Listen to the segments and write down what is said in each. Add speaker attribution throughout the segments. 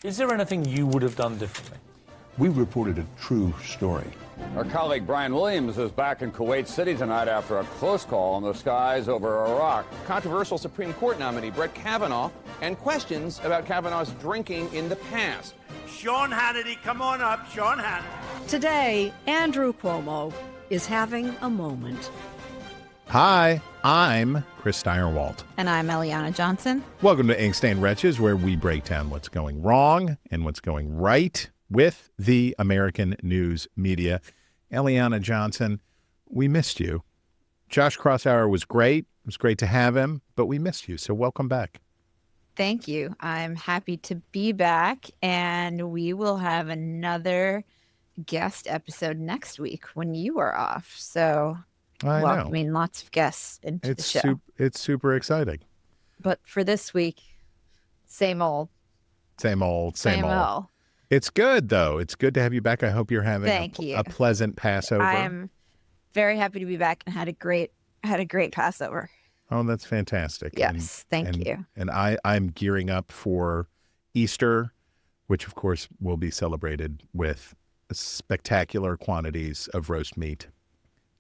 Speaker 1: Is there anything you would have done differently?
Speaker 2: We reported a true story.
Speaker 3: Our colleague Brian Williams is back in Kuwait City tonight after a close call in the skies over Iraq.
Speaker 4: Controversial Supreme Court nominee Brett Kavanaugh and questions about Kavanaugh's drinking in the past.
Speaker 5: Sean Hannity, come on up, Sean Hannity.
Speaker 6: Today, Andrew Cuomo is having a moment.
Speaker 7: Hi, I'm Chris Steyerwalt.
Speaker 8: And I'm Eliana Johnson.
Speaker 7: Welcome to Ink Stained Wretches, where we break down what's going wrong and what's going right with the American news media. Eliana Johnson, we missed you. Josh Crosshour was great. It was great to have him, but we missed you, so welcome back.
Speaker 8: Thank you. I'm happy to be back, and we will have another guest episode next week when you are off. So welcoming lots of guests into the show.
Speaker 7: It's super exciting.
Speaker 8: But for this week, same old.
Speaker 7: Same old. It's good, though. It's good to have you back. I hope you're having a pleasant Passover.
Speaker 8: I'm very happy to be back and had a great Passover.
Speaker 7: Oh, that's fantastic.
Speaker 8: Yes, thank you.
Speaker 7: And I'm gearing up for Easter, which, of course, will be celebrated with spectacular quantities of roast meat.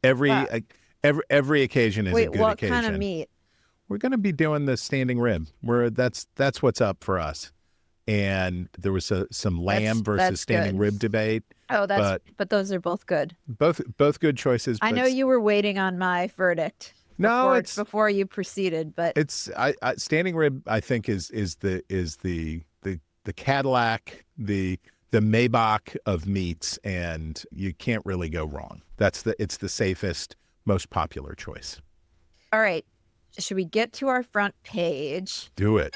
Speaker 7: Every occasion is a good occasion.
Speaker 8: What kind of meat?
Speaker 7: We're going to be doing the standing rib. That's what's up for us. And there was some lamb versus standing rib debate.
Speaker 8: Oh, but those are both good.
Speaker 7: Both good choices.
Speaker 8: I know you were waiting on my verdict. Before you proceeded, but
Speaker 7: it's standing rib. I think is the Cadillac, the Maybach of meats, and you can't really go wrong. It's the safest, most popular choice.
Speaker 8: All right, should we get to our front page?
Speaker 7: Do it.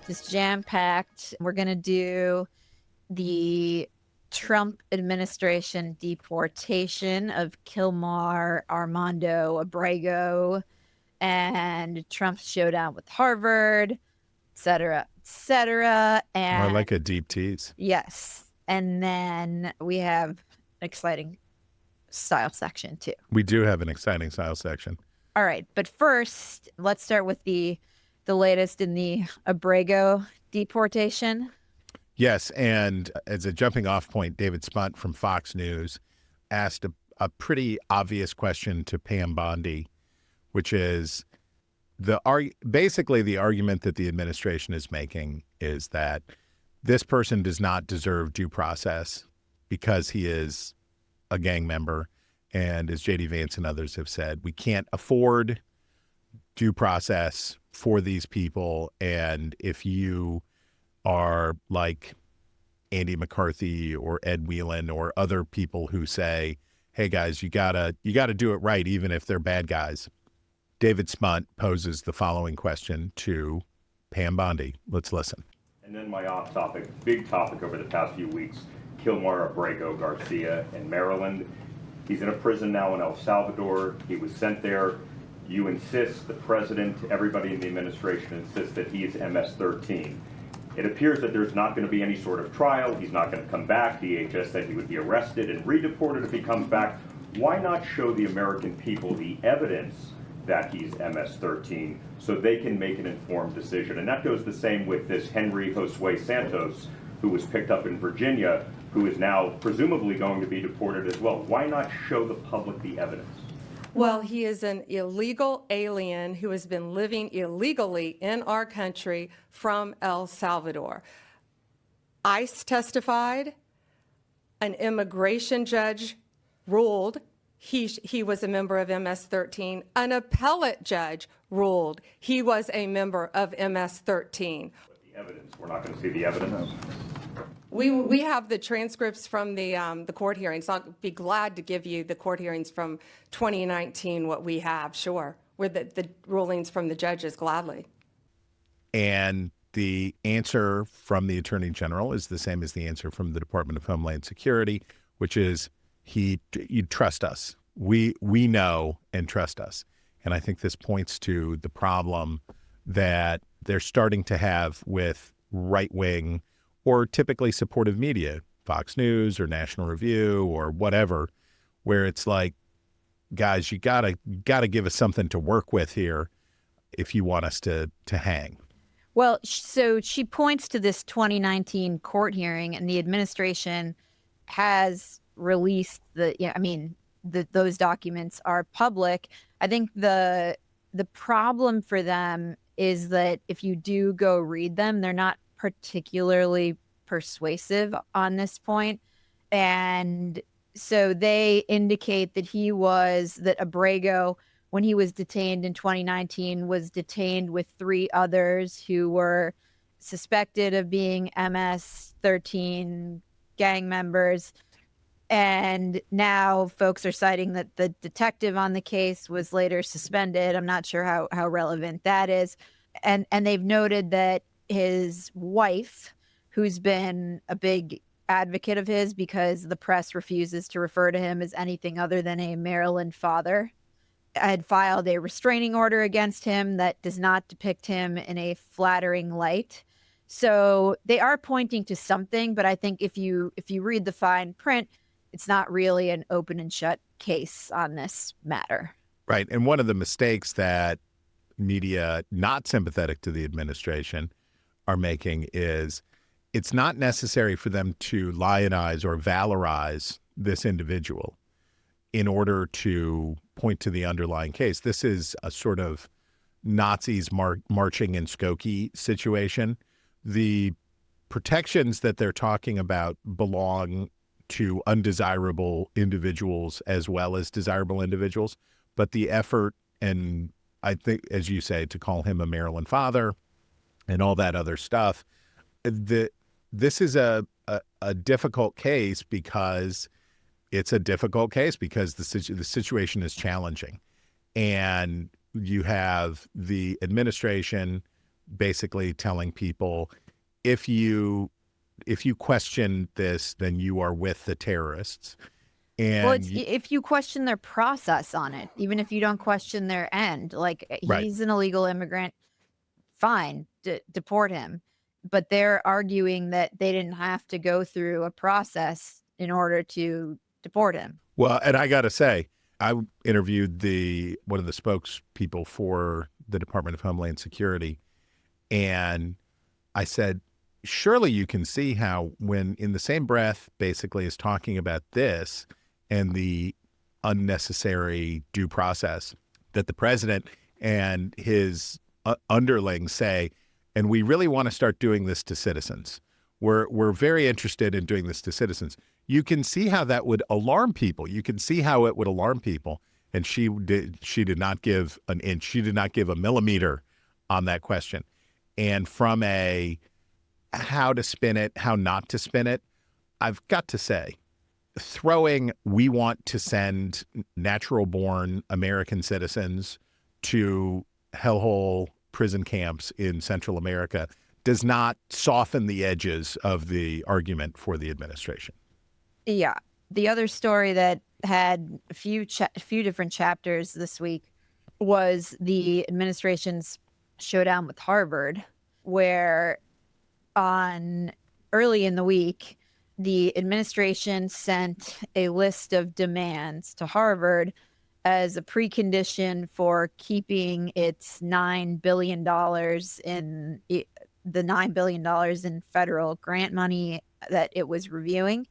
Speaker 8: Just jam-packed. We're going to do the Trump administration deportation of Kilmar, Armando Abrego, and Trump's showdown with Harvard, et cetera, et cetera. And
Speaker 7: I like a deep tease.
Speaker 8: Yes. And then we have an exciting style section, too.
Speaker 7: We do have an exciting style section.
Speaker 8: All right. But first, let's start with the latest in the Abrego deportation.
Speaker 7: Yes, and as a jumping off point, David Spunt from Fox News asked a pretty obvious question to Pam Bondi, which is basically the argument that the administration is making is that this person does not deserve due process because he is a gang member. And as J.D. Vance and others have said, we can't afford due process for these people. And if you are like Andy McCarthy or Ed Whelan or other people who say, hey guys, you gotta do it right, even if they're bad guys. David Spunt poses the following question to Pam Bondi. Let's listen.
Speaker 9: And then my off topic, big topic over the past few weeks, Kilmar Abrego Garcia in Maryland. He's in a prison now in El Salvador. He was sent there. You insist, the president, everybody in the administration insists that he is MS-13. It appears that there's not going to be any sort of trial. He's not going to come back. DHS said he would be arrested and redeported if he comes back. Why not show the American people the evidence that he's MS-13 so they can make an informed decision? And that goes the same with this Henry Josue Santos, who was picked up in Virginia, who is now presumably going to be deported as well. Why not show the public the evidence?
Speaker 10: Well, he is an illegal alien who has been living illegally in our country from El Salvador. ICE testified, an immigration judge ruled he was a member of MS-13, an appellate judge ruled he was a member of MS-13.
Speaker 9: But the evidence, we're not going to see the evidence?
Speaker 10: We have the transcripts from the court hearings. I'll be glad to give you the court hearings from 2019, what we have, sure, with the rulings from the judges, gladly.
Speaker 7: And the answer from the Attorney General is the same as the answer from the Department of Homeland Security, which is you trust us. We know and trust us. And I think this points to the problem that they're starting to have with right-wing or typically supportive media, Fox News or National Review or whatever, where it's like, guys, you gotta give us something to work with here. if you want us to hang.
Speaker 8: Well, so she points to this 2019 court hearing, and the administration has released those documents are public. I think the problem for them is that if you do go read them, they're not particularly persuasive on this point. And so they indicate that Abrego, when he was detained in 2019, was detained with 3 others who were suspected of being MS-13 gang members. And now folks are citing that the detective on the case was later suspended. I'm not sure how relevant that is. And they've noted that his wife, who's been a big advocate of his because the press refuses to refer to him as anything other than a Maryland father, had filed a restraining order against him that does not depict him in a flattering light. So they are pointing to something, but I think if you read the fine print, it's not really an open and shut case on this matter.
Speaker 7: Right. And one of the mistakes that media not sympathetic to the administration are making is it's not necessary for them to lionize or valorize this individual in order to point to the underlying case. This is a sort of Nazis marching in Skokie situation. The protections that they're talking about belong to undesirable individuals as well as desirable individuals. But the effort, and I think, as you say, to call him a Maryland father and all that other stuff, this is a difficult case because it's a difficult case because the situation is challenging. And you have the administration basically telling people, if you question this, then you are with the terrorists. And
Speaker 8: well, if you question their process on it, even if you don't question their end, like he's an illegal immigrant, fine, deport him. But they're arguing that they didn't have to go through a process in order to deport him.
Speaker 7: Well, and I got to say, I interviewed one of the spokespeople for the Department of Homeland Security, and I said, surely you can see how when in the same breath basically is talking about this and the unnecessary due process that the president and his underlings say, and we really want to start doing this to citizens. We're very interested in doing this to citizens. You can see how that would alarm people. You can see how it would alarm people. And she did not give an inch. She did not give a millimeter on that question. And from a how to spin it, how not to spin it, I've got to say, we want to send natural-born American citizens to hellhole prison camps in Central America does not soften the edges of the argument for the administration.
Speaker 8: Yeah. The other story that had a few different chapters this week was the administration's showdown with Harvard, where early in the week, the administration sent a list of demands to Harvard as a precondition for keeping its $9 billion in federal grant money that it was reviewing.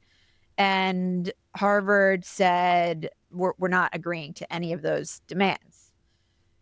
Speaker 8: And Harvard said, we're not agreeing to any of those demands.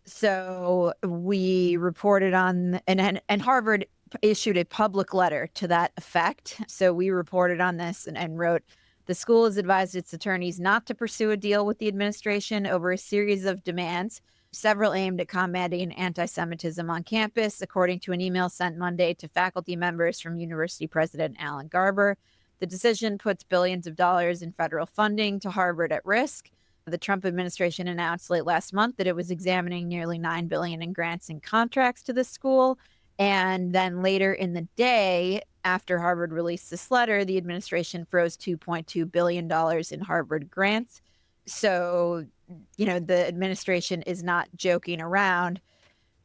Speaker 8: So we reported on, and Harvard issued a public letter to that effect. So we reported on this and wrote, the school has advised its attorneys not to pursue a deal with the administration over a series of demands, several aimed at combating anti-Semitism on campus, according to an email sent Monday to faculty members from University President Alan Garber. The decision puts billions of dollars in federal funding to Harvard at risk. The Trump administration announced late last month that it was examining nearly $9 billion in grants and contracts to the school. And then later in the day, after Harvard released this letter, the administration froze $2.2 billion in Harvard grants. So, the administration is not joking around.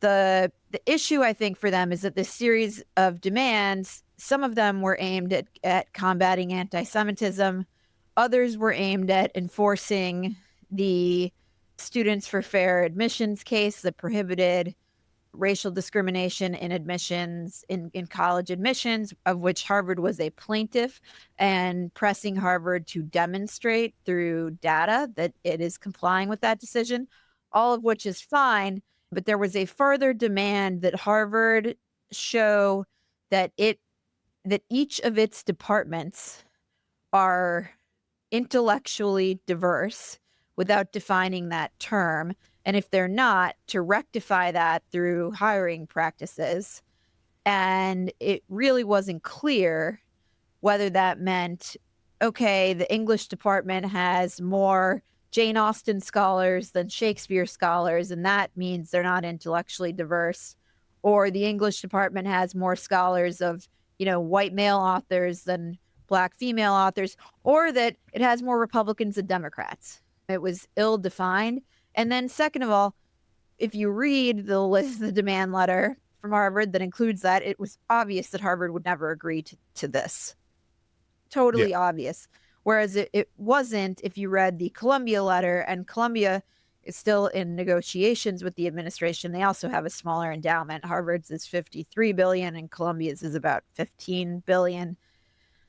Speaker 8: The issue, I think, for them is that this series of demands, some of them were aimed at combating anti-Semitism. Others were aimed at enforcing the Students for Fair Admissions case that prohibited racial discrimination in admissions, in college admissions, of which Harvard was a plaintiff, and pressing Harvard to demonstrate through data that it is complying with that decision, all of which is fine. But there was a further demand that Harvard show that each of its departments are intellectually diverse without defining that term. And if they're not, to rectify that through hiring practices. And it really wasn't clear whether that meant, okay, the English department has more Jane Austen scholars than Shakespeare scholars, and that means they're not intellectually diverse. Or the English department has more scholars of, white male authors than Black female authors, or that it has more Republicans than Democrats. It was ill-defined. And then second of all, if you read the demand letter from Harvard that includes that, it was obvious that Harvard would never agree to this. Totally obvious. Whereas it wasn't if you read the Columbia letter, and Columbia is still in negotiations with the administration. They also have a smaller endowment. Harvard's is $53 billion and Columbia's is about $15 billion.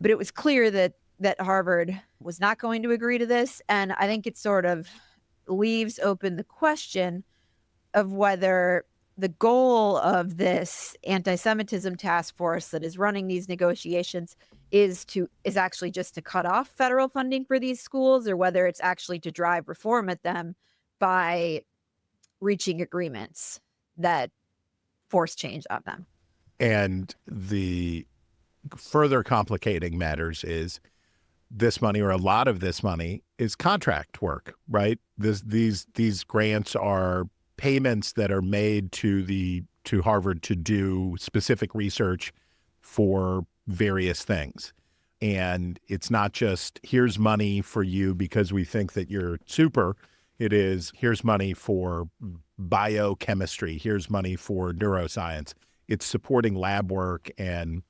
Speaker 8: But it was clear that Harvard was not going to agree to this. And I think it sort of leaves open the question of whether the goal of this anti-Semitism task force that is running these negotiations is actually just to cut off federal funding for these schools, or whether it's actually to drive reform at them by reaching agreements that force change on them.
Speaker 7: And the further complicating matters is this money, or a lot of this money, is contract work, right? These grants are payments that are made to Harvard to do specific research for various things. And it's not just, here's money for you because we think that you're super. It is, here's money for biochemistry. Here's money for neuroscience. It's supporting lab work, and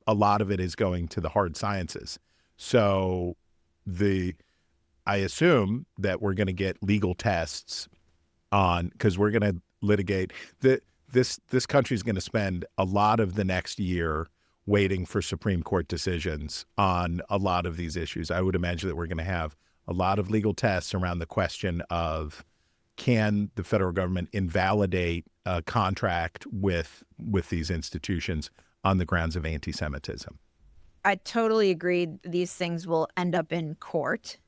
Speaker 7: a lot of it is going to the hard sciences. So I assume that we're going to get legal tests on, because we're going to litigate. This country is going to spend a lot of the next year waiting for Supreme Court decisions on a lot of these issues. I would imagine that we're going to have a lot of legal tests around the question of, can the federal government invalidate a contract with these institutions on the grounds of anti-Semitism?
Speaker 8: I totally agree. These things will end up in court.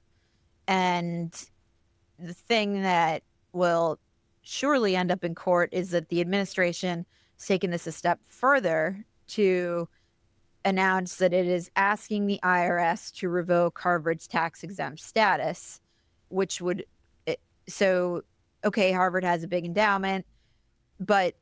Speaker 8: And the thing that will surely end up in court is that the administration has taken this a step further to announce that it is asking the IRS to revoke Harvard's tax-exempt status, which would, Harvard has a big endowment, but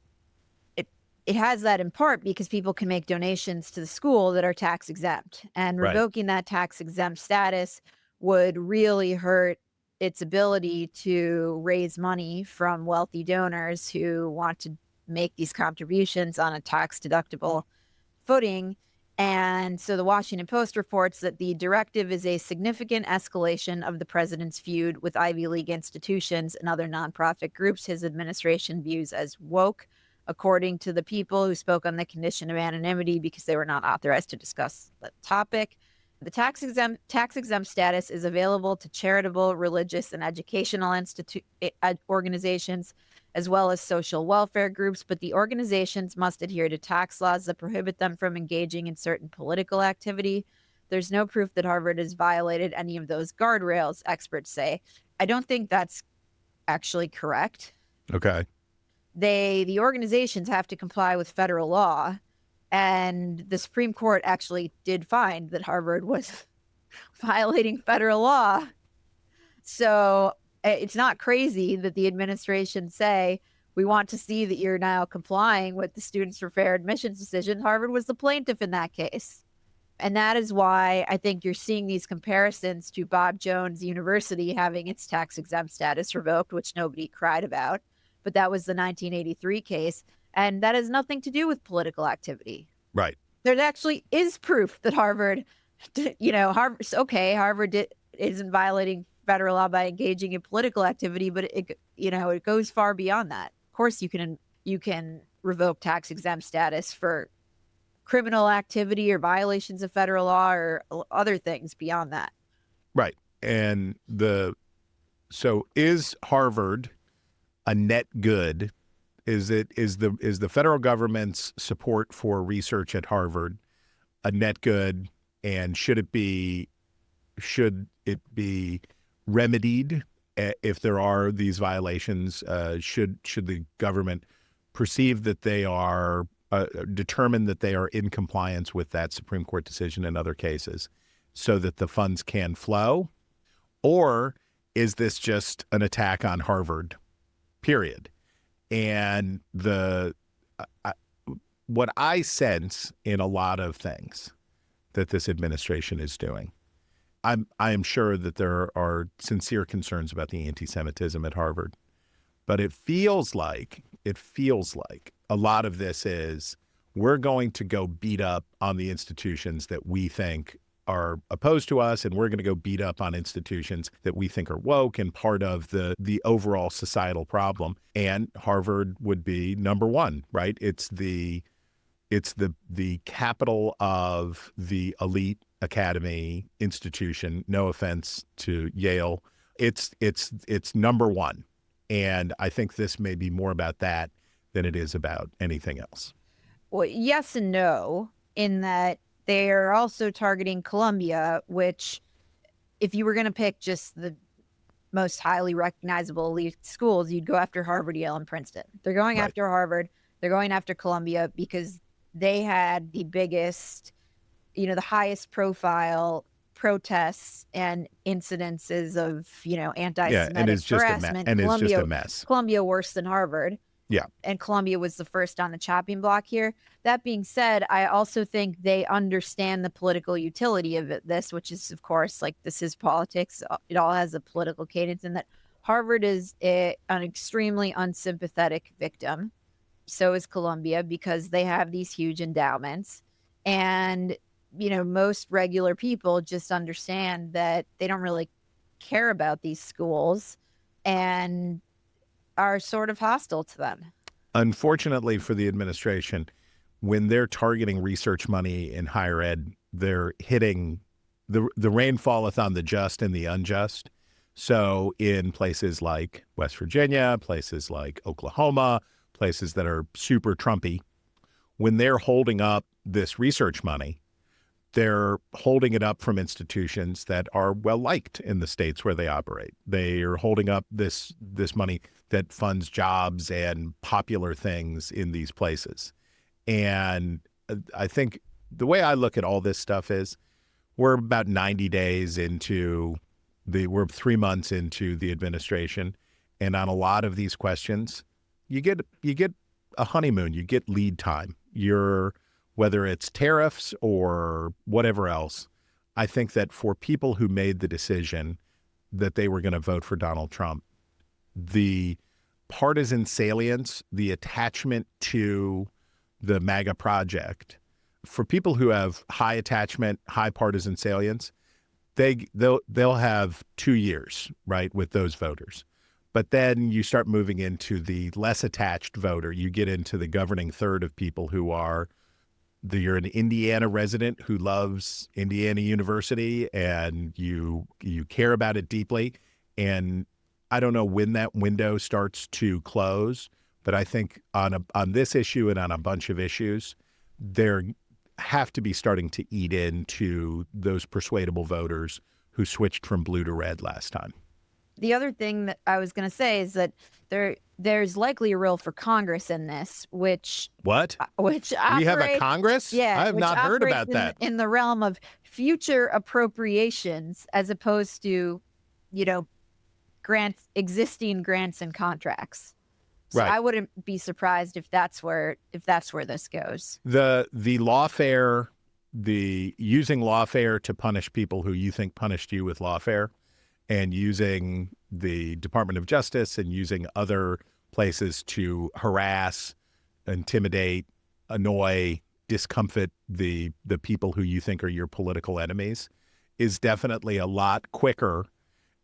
Speaker 8: it has that in part because people can make donations to the school that are tax exempt, and revoking that tax exempt status would really hurt its ability to raise money from wealthy donors who want to make these contributions on a tax deductible footing. And so the Washington Post reports that the directive is a significant escalation of the president's feud with Ivy League institutions and other nonprofit groups his administration views as woke, according to the people who spoke on the condition of anonymity because they were not authorized to discuss the topic. The tax-exempt status is available to charitable, religious, and educational organizations, as well as social welfare groups, but the organizations must adhere to tax laws that prohibit them from engaging in certain political activity. There's no proof that Harvard has violated any of those guardrails, experts say. I don't think that's actually correct.
Speaker 7: Okay.
Speaker 8: The organizations have to comply with federal law, and the Supreme Court actually did find that Harvard was violating federal law. So it's not crazy that the administration say, we want to see that you're now complying with the Students for Fair Admissions decision. Harvard was the plaintiff in that case. And that is why I think you're seeing these comparisons to Bob Jones University having its tax-exempt status revoked, which nobody cried about. But that was the 1983 case. And that has nothing to do with political activity.
Speaker 7: Right.
Speaker 8: There actually is proof that Harvard isn't violating federal law by engaging in political activity, but it goes far beyond that. Of course, you can revoke tax-exempt status for criminal activity or violations of federal law or other things beyond that.
Speaker 7: Right. And so is Harvard a net good? Is the federal government's support for research at Harvard a net good, and should it be remedied if there are these violations? Should the government perceive that they are determine that they are in compliance with that Supreme Court decision in other cases, so that the funds can flow? Or is this just an attack on Harvard, period? And what I sense in a lot of things that this administration is doing, I am sure that there are sincere concerns about the anti-Semitism at Harvard, but it feels like a lot of this is, we're going to go beat up on the institutions that we think are opposed to us, and we're going to go beat up on institutions that we think are woke and part of the overall societal problem. And Harvard would be number one, right? It's the capital of the elite academy institution. No offense to Yale. It's number one. And I think this may be more about that than it is about anything else.
Speaker 8: Well, yes and no, in that they are also targeting Columbia, which, if you were going to pick just the most highly recognizable elite schools, you'd go after Harvard, Yale, and Princeton. They're going
Speaker 7: Right.
Speaker 8: after Harvard. They're going after Columbia because they had the biggest, the highest profile protests and incidences of, anti-Semitic harassment.
Speaker 7: And it's just a mess.
Speaker 8: Columbia worse than Harvard.
Speaker 7: Yeah.
Speaker 8: And Columbia was the first on the chopping block here. That being said, I also think they understand the political utility of this, which is, of course, like, this is politics. It all has a political cadence, and that Harvard is an extremely unsympathetic victim. So is Columbia, because they have these huge endowments. And, most regular people just understand that they don't really care about these schools and are sort of hostile to them.
Speaker 7: Unfortunately for the administration, when they're targeting research money in higher ed, they're hitting the rain falleth on the just and the unjust. So in places like West Virginia, places like Oklahoma, places that are super Trumpy, when they're holding up this research money, they're holding it up from institutions that are well liked in the states where they operate. They are holding up this money that funds jobs and popular things in these places. And I think the way I look at all this stuff is, we're about 90 days into we're 3 months into the administration. And on a lot of these questions, you get a honeymoon, you get lead time. Whether it's tariffs or whatever else, I think that for people who made the decision that they were going to vote for Donald Trump, the partisan salience, the attachment to the MAGA project, for people who have high attachment, high partisan salience, they'll have 2 years, right, with those voters. But then you start moving into the less attached voter. You get into the governing third of people who are, you're an Indiana resident who loves Indiana University and you care about it deeply. And I don't know when that window starts to close, but I think on this issue and on a bunch of issues, there have to be starting to eat into those persuadable voters who switched from blue to red last time.
Speaker 8: The other thing that I was going to say is that there's likely a role for Congress in this, which
Speaker 7: operates, we have a Congress?
Speaker 8: Yeah,
Speaker 7: I have not heard about that.
Speaker 8: In the realm of future appropriations, as opposed to, existing grants and contracts. So
Speaker 7: right.
Speaker 8: I wouldn't be surprised if that's where this goes.
Speaker 7: The lawfare, using lawfare to punish people who you think punished you with lawfare, and using the Department of Justice and using other places to harass, intimidate, annoy, discomfit the people who you think are your political enemies is definitely a lot quicker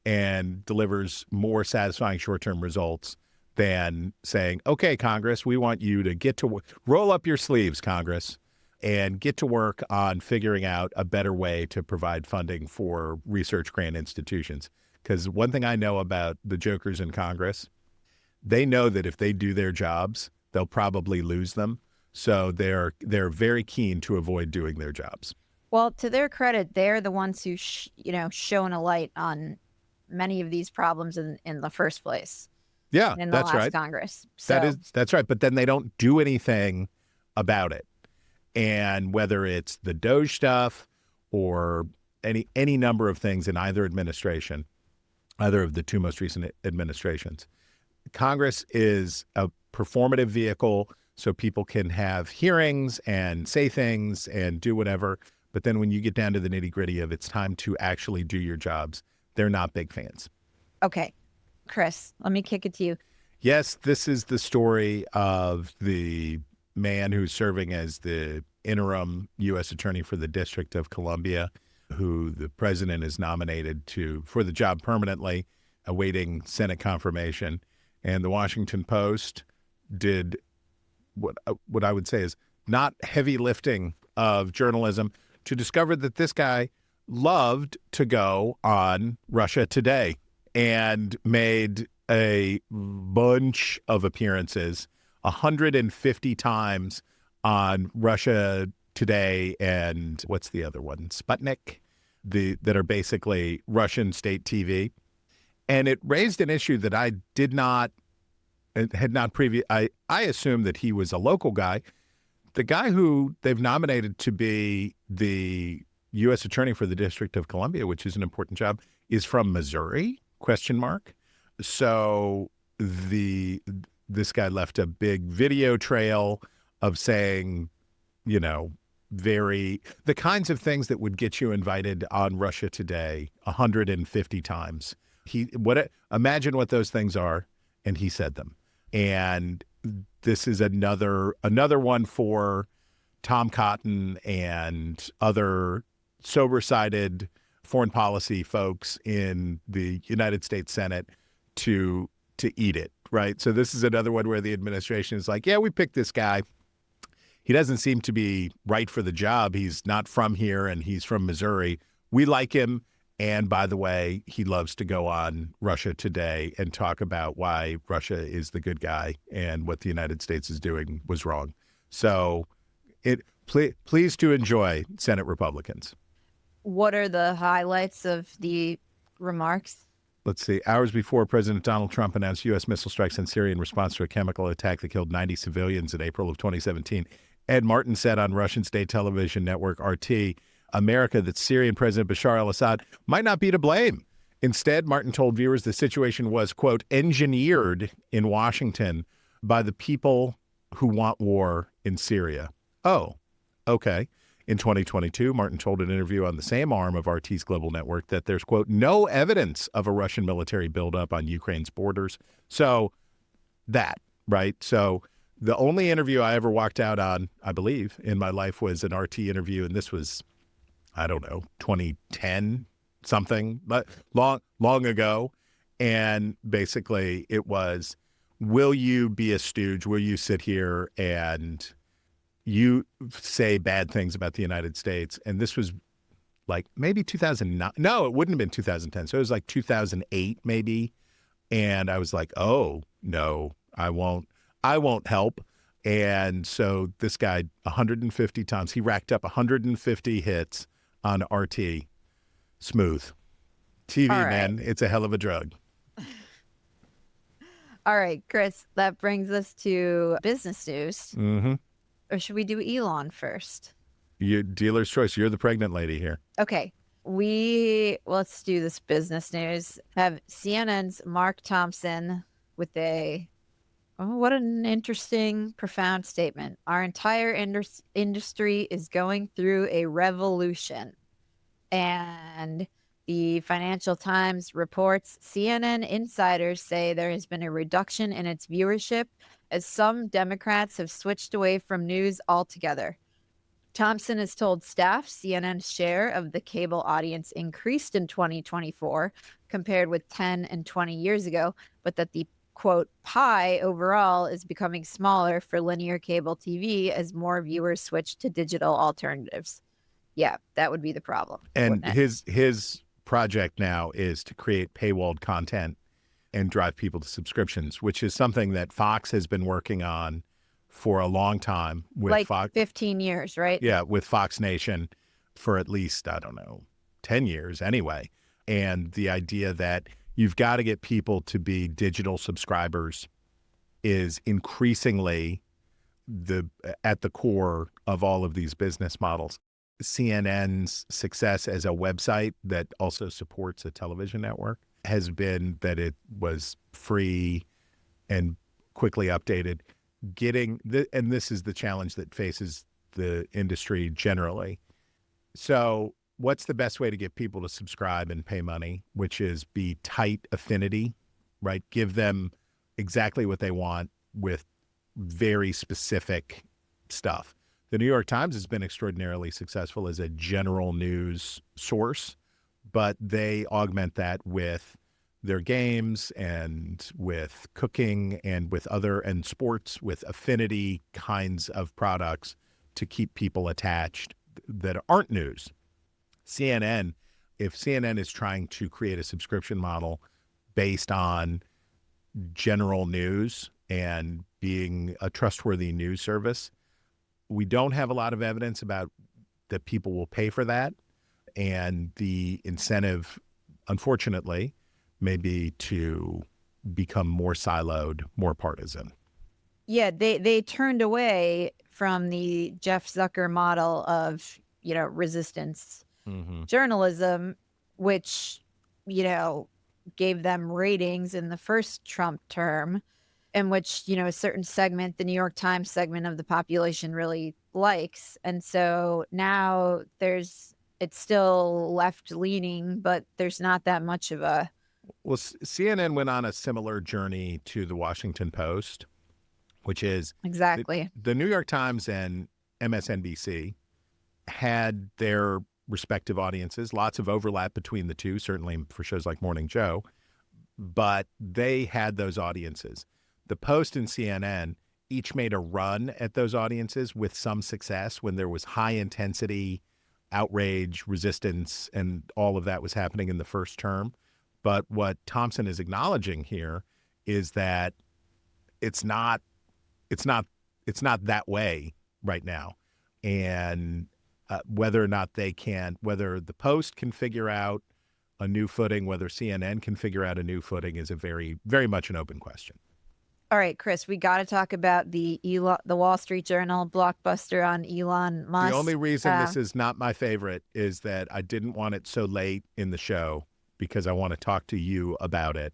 Speaker 7: and delivers more satisfying short-term results than saying, okay, Congress, we want you to get to roll up your sleeves, Congress, and get to work on figuring out a better way to provide funding for research grant institutions. Because one thing I know about the jokers in Congress, they know that if they do their jobs, they'll probably lose them. So they're very keen to avoid doing their jobs.
Speaker 8: Well, to their credit, they're the ones who, shone a light on many of these problems in the first place.
Speaker 7: Yeah,
Speaker 8: in the
Speaker 7: that's
Speaker 8: last
Speaker 7: right.
Speaker 8: Congress. So.
Speaker 7: That's right. But then they don't do anything about it. And whether it's the Doge stuff or any number of things in either administration, either of the two most recent administrations, Congress is a performative vehicle so people can have hearings and say things and do whatever. But then when you get down to the nitty gritty of it's time to actually do your jobs, they're not big fans.
Speaker 8: Okay. Chris, let me kick it to you.
Speaker 7: Yes, this is the story of the man who's serving as the interim U.S. attorney for the District of Columbia, who the president is nominated for the job permanently, awaiting Senate confirmation. And the Washington Post did what I would say is not heavy lifting of journalism to discover that this guy loved to go on Russia Today and made a bunch of appearances, 150 times on Russia Today and what's the other one? Sputnik, that are basically Russian state TV. And it raised an issue that I had not I assumed that he was a local guy. The guy who they've nominated to be the U.S. attorney for the District of Columbia, which is an important job, is from Missouri, ? So this guy left a big video trail of saying, the kinds of things that would get you invited on Russia Today 150 times. Imagine what those things are, and he said them. And this is another one for Tom Cotton and other sober-sided foreign policy folks in the United States Senate to eat it, right? So this is another one where the administration is like, yeah, we picked this guy. He doesn't seem to be right for the job. He's not from here, and he's from Missouri. We like him. And by the way, he loves to go on Russia Today and talk about why Russia is the good guy and what the United States is doing was wrong. So please to enjoy, Senate Republicans.
Speaker 8: What are the highlights of the remarks?
Speaker 7: Let's see. Hours before President Donald Trump announced U.S. missile strikes in Syria in response to a chemical attack that killed 90 civilians in April of 2017, Ed Martin said on Russian state television network RT, America, that Syrian President Bashar al-Assad might not be to blame. Instead, Martin told viewers the situation was, quote, engineered in Washington by the people who want war in Syria. Oh, okay. In 2022, Martin told an interview on the same arm of RT's global network that there's, quote, no evidence of a Russian military buildup on Ukraine's borders. So that, right? So the only interview I ever walked out on, I believe, in my life was an RT interview, and this was, I don't know, 2010 something, but long ago. And basically it was, will you be a stooge? Will you sit here and you say bad things about the United States? And this was like maybe 2009. No, it wouldn't have been 2010. So it was like 2008 maybe. And I was like, oh no, I won't help. And so this guy 150 times, he racked up 150 hits on RT. Smooth. TV, right. Man, it's a hell of a drug.
Speaker 8: All right, Chris, that brings us to business news.
Speaker 7: Mm-hmm.
Speaker 8: Or should we do Elon first?
Speaker 7: You dealer's choice. You're the pregnant lady here.
Speaker 8: Okay. Let's do this business news. Have CNN's Mark Thompson with what an interesting, profound statement. Our entire industry is going through a revolution. And the Financial Times reports CNN insiders say there has been a reduction in its viewership as some Democrats have switched away from news altogether. Thompson has told staff CNN's share of the cable audience increased in 2024 compared with 10 and 20 years ago, but that the quote, pie overall is becoming smaller for linear cable TV as more viewers switch to digital alternatives. Yeah, that would be the problem.
Speaker 7: And his project now is to create paywalled content and drive people to subscriptions, which is something that Fox has been working on for a long time with
Speaker 8: like
Speaker 7: Fox.
Speaker 8: 15 years, right?
Speaker 7: Yeah, with Fox Nation for at least, I don't know, 10 years anyway. And the idea that you've got to get people to be digital subscribers is increasingly at the core of all of these business models. CNN's success as a website that also supports a television network has been that it was free and quickly updated. And this is the challenge that faces the industry generally. So what's the best way to get people to subscribe and pay money, which is be tight affinity, right? Give them exactly what they want with very specific stuff. The New York Times has been extraordinarily successful as a general news source, but they augment that with their games and with cooking and with and sports, with affinity kinds of products to keep people attached that aren't news. CNN, if CNN is trying to create a subscription model based on general news and being a trustworthy news service, we don't have a lot of evidence about that people will pay for that. And the incentive, unfortunately, may be to become more siloed, more partisan.
Speaker 8: Yeah, they turned away from the Jeff Zucker model of, resistance journalism, which, gave them ratings in the first Trump term, in which, a certain segment, the New York Times segment of the population really likes. And so now it's still left leaning, but there's not that much of a.
Speaker 7: Well, CNN went on a similar journey to the Washington Post, which is
Speaker 8: exactly
Speaker 7: the New York Times and MSNBC had their respective audiences, lots of overlap between the two, certainly for shows like Morning Joe, but they had those audiences. The Post and CNN each made a run at those audiences with some success when there was high intensity outrage, resistance, and all of that was happening in the first term. But what Thompson is acknowledging here is that it's not that way right now. And whether or not whether the Post can figure out a new footing, whether CNN can figure out a new footing is a very, very much an open question.
Speaker 8: All right, Chris, we got to talk about the Wall Street Journal blockbuster on Elon Musk.
Speaker 7: The only reason this is not my favorite is that I didn't want it so late in the show because I want to talk to you about it.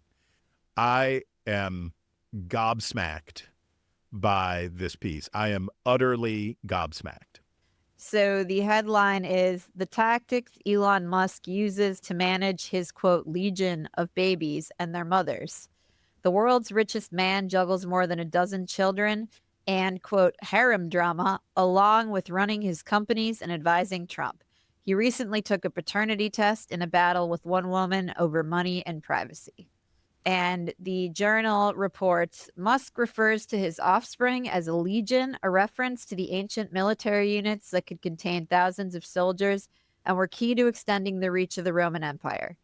Speaker 7: I am gobsmacked by this piece. I am utterly gobsmacked.
Speaker 8: So the headline is the tactics Elon Musk uses to manage his, quote, legion of babies and their mothers. The world's richest man juggles more than a dozen children and, quote, harem drama, along with running his companies and advising Trump. He recently took a paternity test in a battle with one woman over money and privacy. And the Journal reports Musk refers to his offspring as a legion, a reference to the ancient military units that could contain thousands of soldiers and were key to extending the reach of the Roman Empire.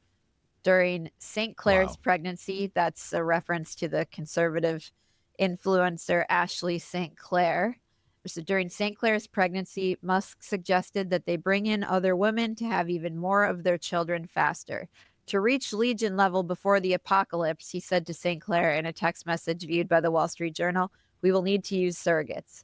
Speaker 8: During St. Clair's pregnancy, that's a reference to the conservative influencer Ashley St. Clair. So during St. Clair's pregnancy, Musk suggested that they bring in other women to have even more of their children faster. To reach legion level before the apocalypse, he said to St. Clair in a text message viewed by the Wall Street Journal, we will need to use surrogates.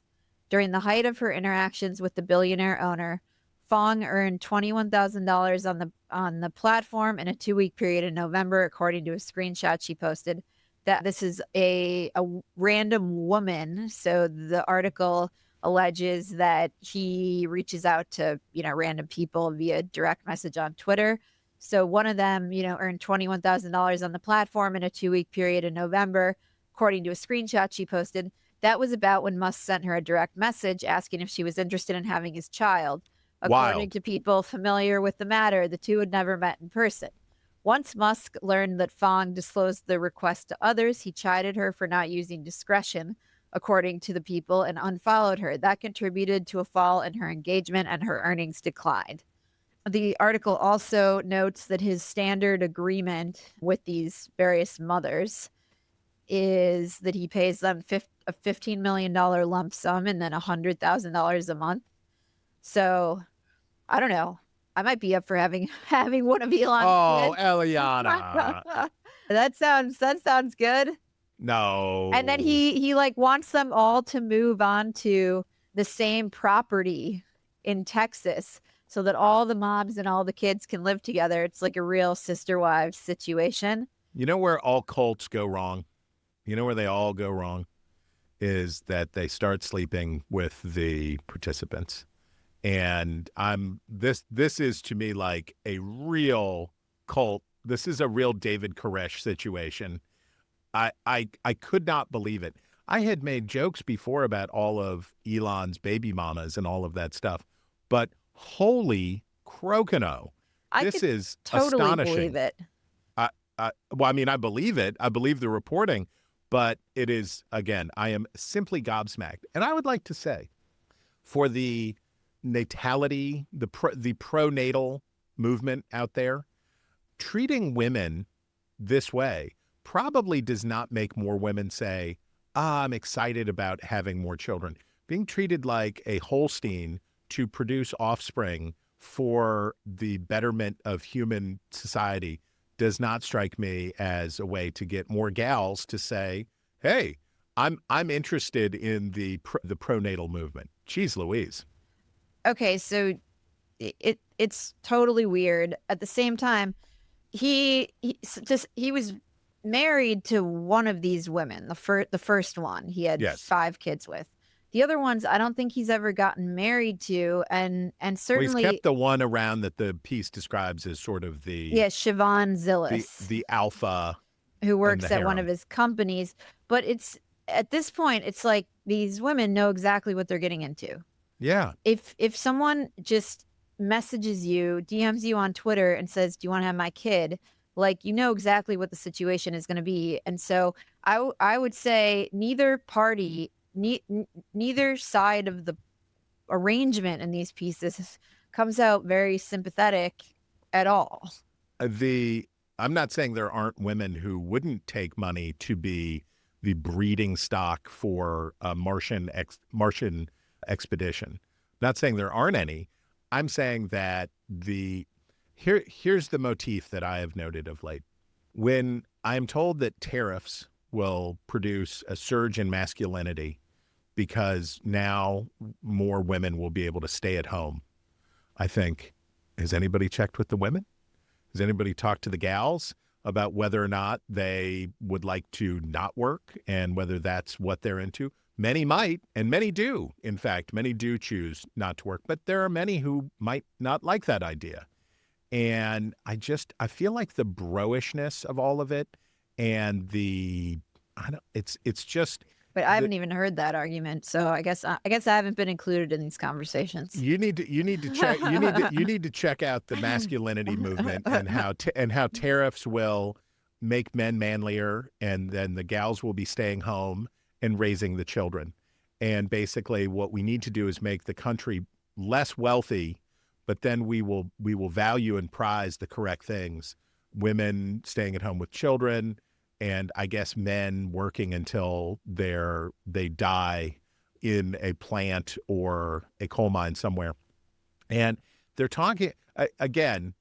Speaker 8: During the height of her interactions with the billionaire owner, Fong earned $21,000 on the platform in a 2-week period in November, according to a screenshot she posted. That this is a random woman. So the article alleges that he reaches out to, random people via direct message on Twitter. So one of them, earned $21,000 on the platform in a 2-week period in November, according to a screenshot she posted. That was about when Musk sent her a direct message asking if she was interested in having his child. According to people familiar with the matter, the two had never met in person. Once Musk learned that Fong disclosed the request to others, he chided her for not using discretion, according to the People, and unfollowed her. That contributed to a fall in her engagement, and her earnings declined. The article also notes that his standard agreement with these various mothers is that he pays them a $15 million lump sum and then $100,000 a month. So I don't know. I might be up for having one of Elon's kids.
Speaker 7: Eliana.
Speaker 8: That sounds good.
Speaker 7: No.
Speaker 8: And then he like wants them all to move on to the same property in Texas so that all the moms and all the kids can live together. It's like a real sister wives situation.
Speaker 7: You know where all cults go wrong? You know where they all go wrong? Is that they start sleeping with the participants. And this is to me like a real cult. This is a real David Koresh situation. I could not believe it. I had made jokes before about all of Elon's baby mamas and all of that stuff, but holy crocono, this is
Speaker 8: totally
Speaker 7: astonishing.
Speaker 8: Believe it.
Speaker 7: Well, I mean, I believe it. I believe the reporting, but it is, again, I am simply gobsmacked. And I would like to say, for the natality, the pronatal movement out there, treating women this way probably does not make more women say, I'm excited about having more children. Being treated like a Holstein to produce offspring for the betterment of human society does not strike me as a way to get more gals to say, hey, I'm interested in the pronatal movement. Jeez Louise.
Speaker 8: Okay, so it's totally weird. At the same time, he was married to one of these women, the first one he had 5 kids with. The other ones, I don't think he's ever gotten married to, and certainly
Speaker 7: he's kept the one around that the piece describes as sort of the
Speaker 8: Siobhan Zillis,
Speaker 7: the alpha,
Speaker 8: who works at one of his companies. But it's at this point, it's like these women know exactly what they're getting into.
Speaker 7: Yeah.
Speaker 8: If someone just messages you, DMs you on Twitter and says, "Do you want to have my kid?" Like, you know exactly what the situation is going to be. And so I would say neither party, neither side of the arrangement in these pieces comes out very sympathetic at all.
Speaker 7: I'm not saying there aren't women who wouldn't take money to be the breeding stock for a Martian expedition. I'm not saying there aren't any. I'm saying that here's the motif that I have noted of late. When I'm told that tariffs will produce a surge in masculinity because now more women will be able to stay at home, I think, has anybody checked with the women? Has anybody talked to the gals about whether or not they would like to not work and whether that's what they're into? Many might, and many do. In fact, many do choose not to work, but there are many who might not like that idea. And I feel like the bro-ishness of all of it and it's just.
Speaker 8: But I haven't even heard that argument, so I guess I haven't been included in these conversations.
Speaker 7: You need to check. You need to check out the masculinity movement and how tariffs will make men manlier, and then the gals will be staying home and raising the children. And basically, what we need to do is make the country less wealthy, but then we will value and prize the correct things: women staying at home with children. And I guess men working until they die in a plant or a coal mine somewhere. And they're talking, again,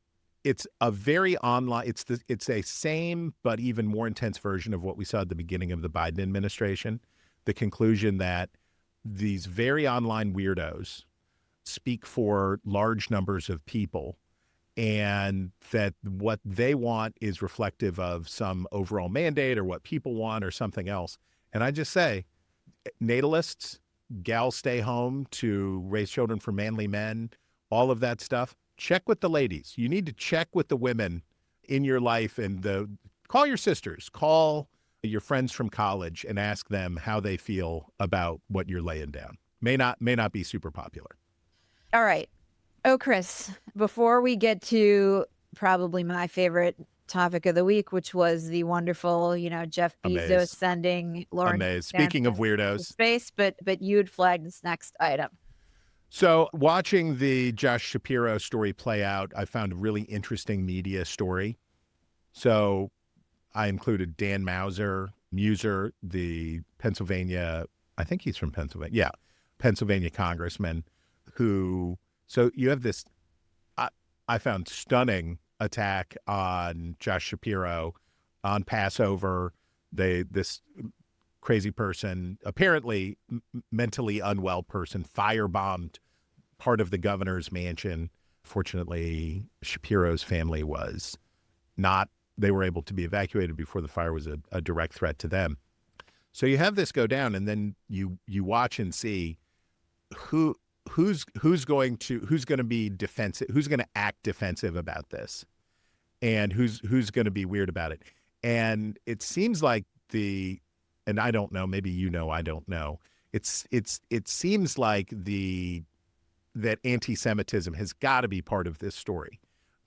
Speaker 7: it's a very online, it's a same but even more intense version of what we saw at the beginning of the Biden administration. The conclusion that these very online weirdos speak for large numbers of people, and that what they want is reflective of some overall mandate or what people want or something else. And I just say, natalists, gals stay home to raise children for manly men, all of that stuff, check with the ladies. You need to check with the women in your life, and call your sisters, call your friends from college and ask them how they feel about what you're laying down. May not be super popular.
Speaker 8: All right. Oh, Chris, before we get to probably my favorite topic of the week, which was the wonderful, Jeff Bezos sending Lauren.
Speaker 7: Amazed. Speaking of weirdos,
Speaker 8: space, but you had flagged this next item.
Speaker 7: So watching the Josh Shapiro story play out, I found a really interesting media story. So I included Dan Muser, the Pennsylvania, I think he's from Pennsylvania. Yeah, Pennsylvania congressman so you have this, I found stunning attack on Josh Shapiro on Passover. This crazy person, apparently mentally unwell person, firebombed part of the governor's mansion. Fortunately, Shapiro's family was not, they were able to be evacuated before the fire was a direct threat to them. So you have this go down, and then you watch and see who's going to be defensive, who's going to act defensive about this, and who's going to be weird about it. And it seems like and I don't know, maybe I don't know. It seems like that anti-Semitism has got to be part of this story,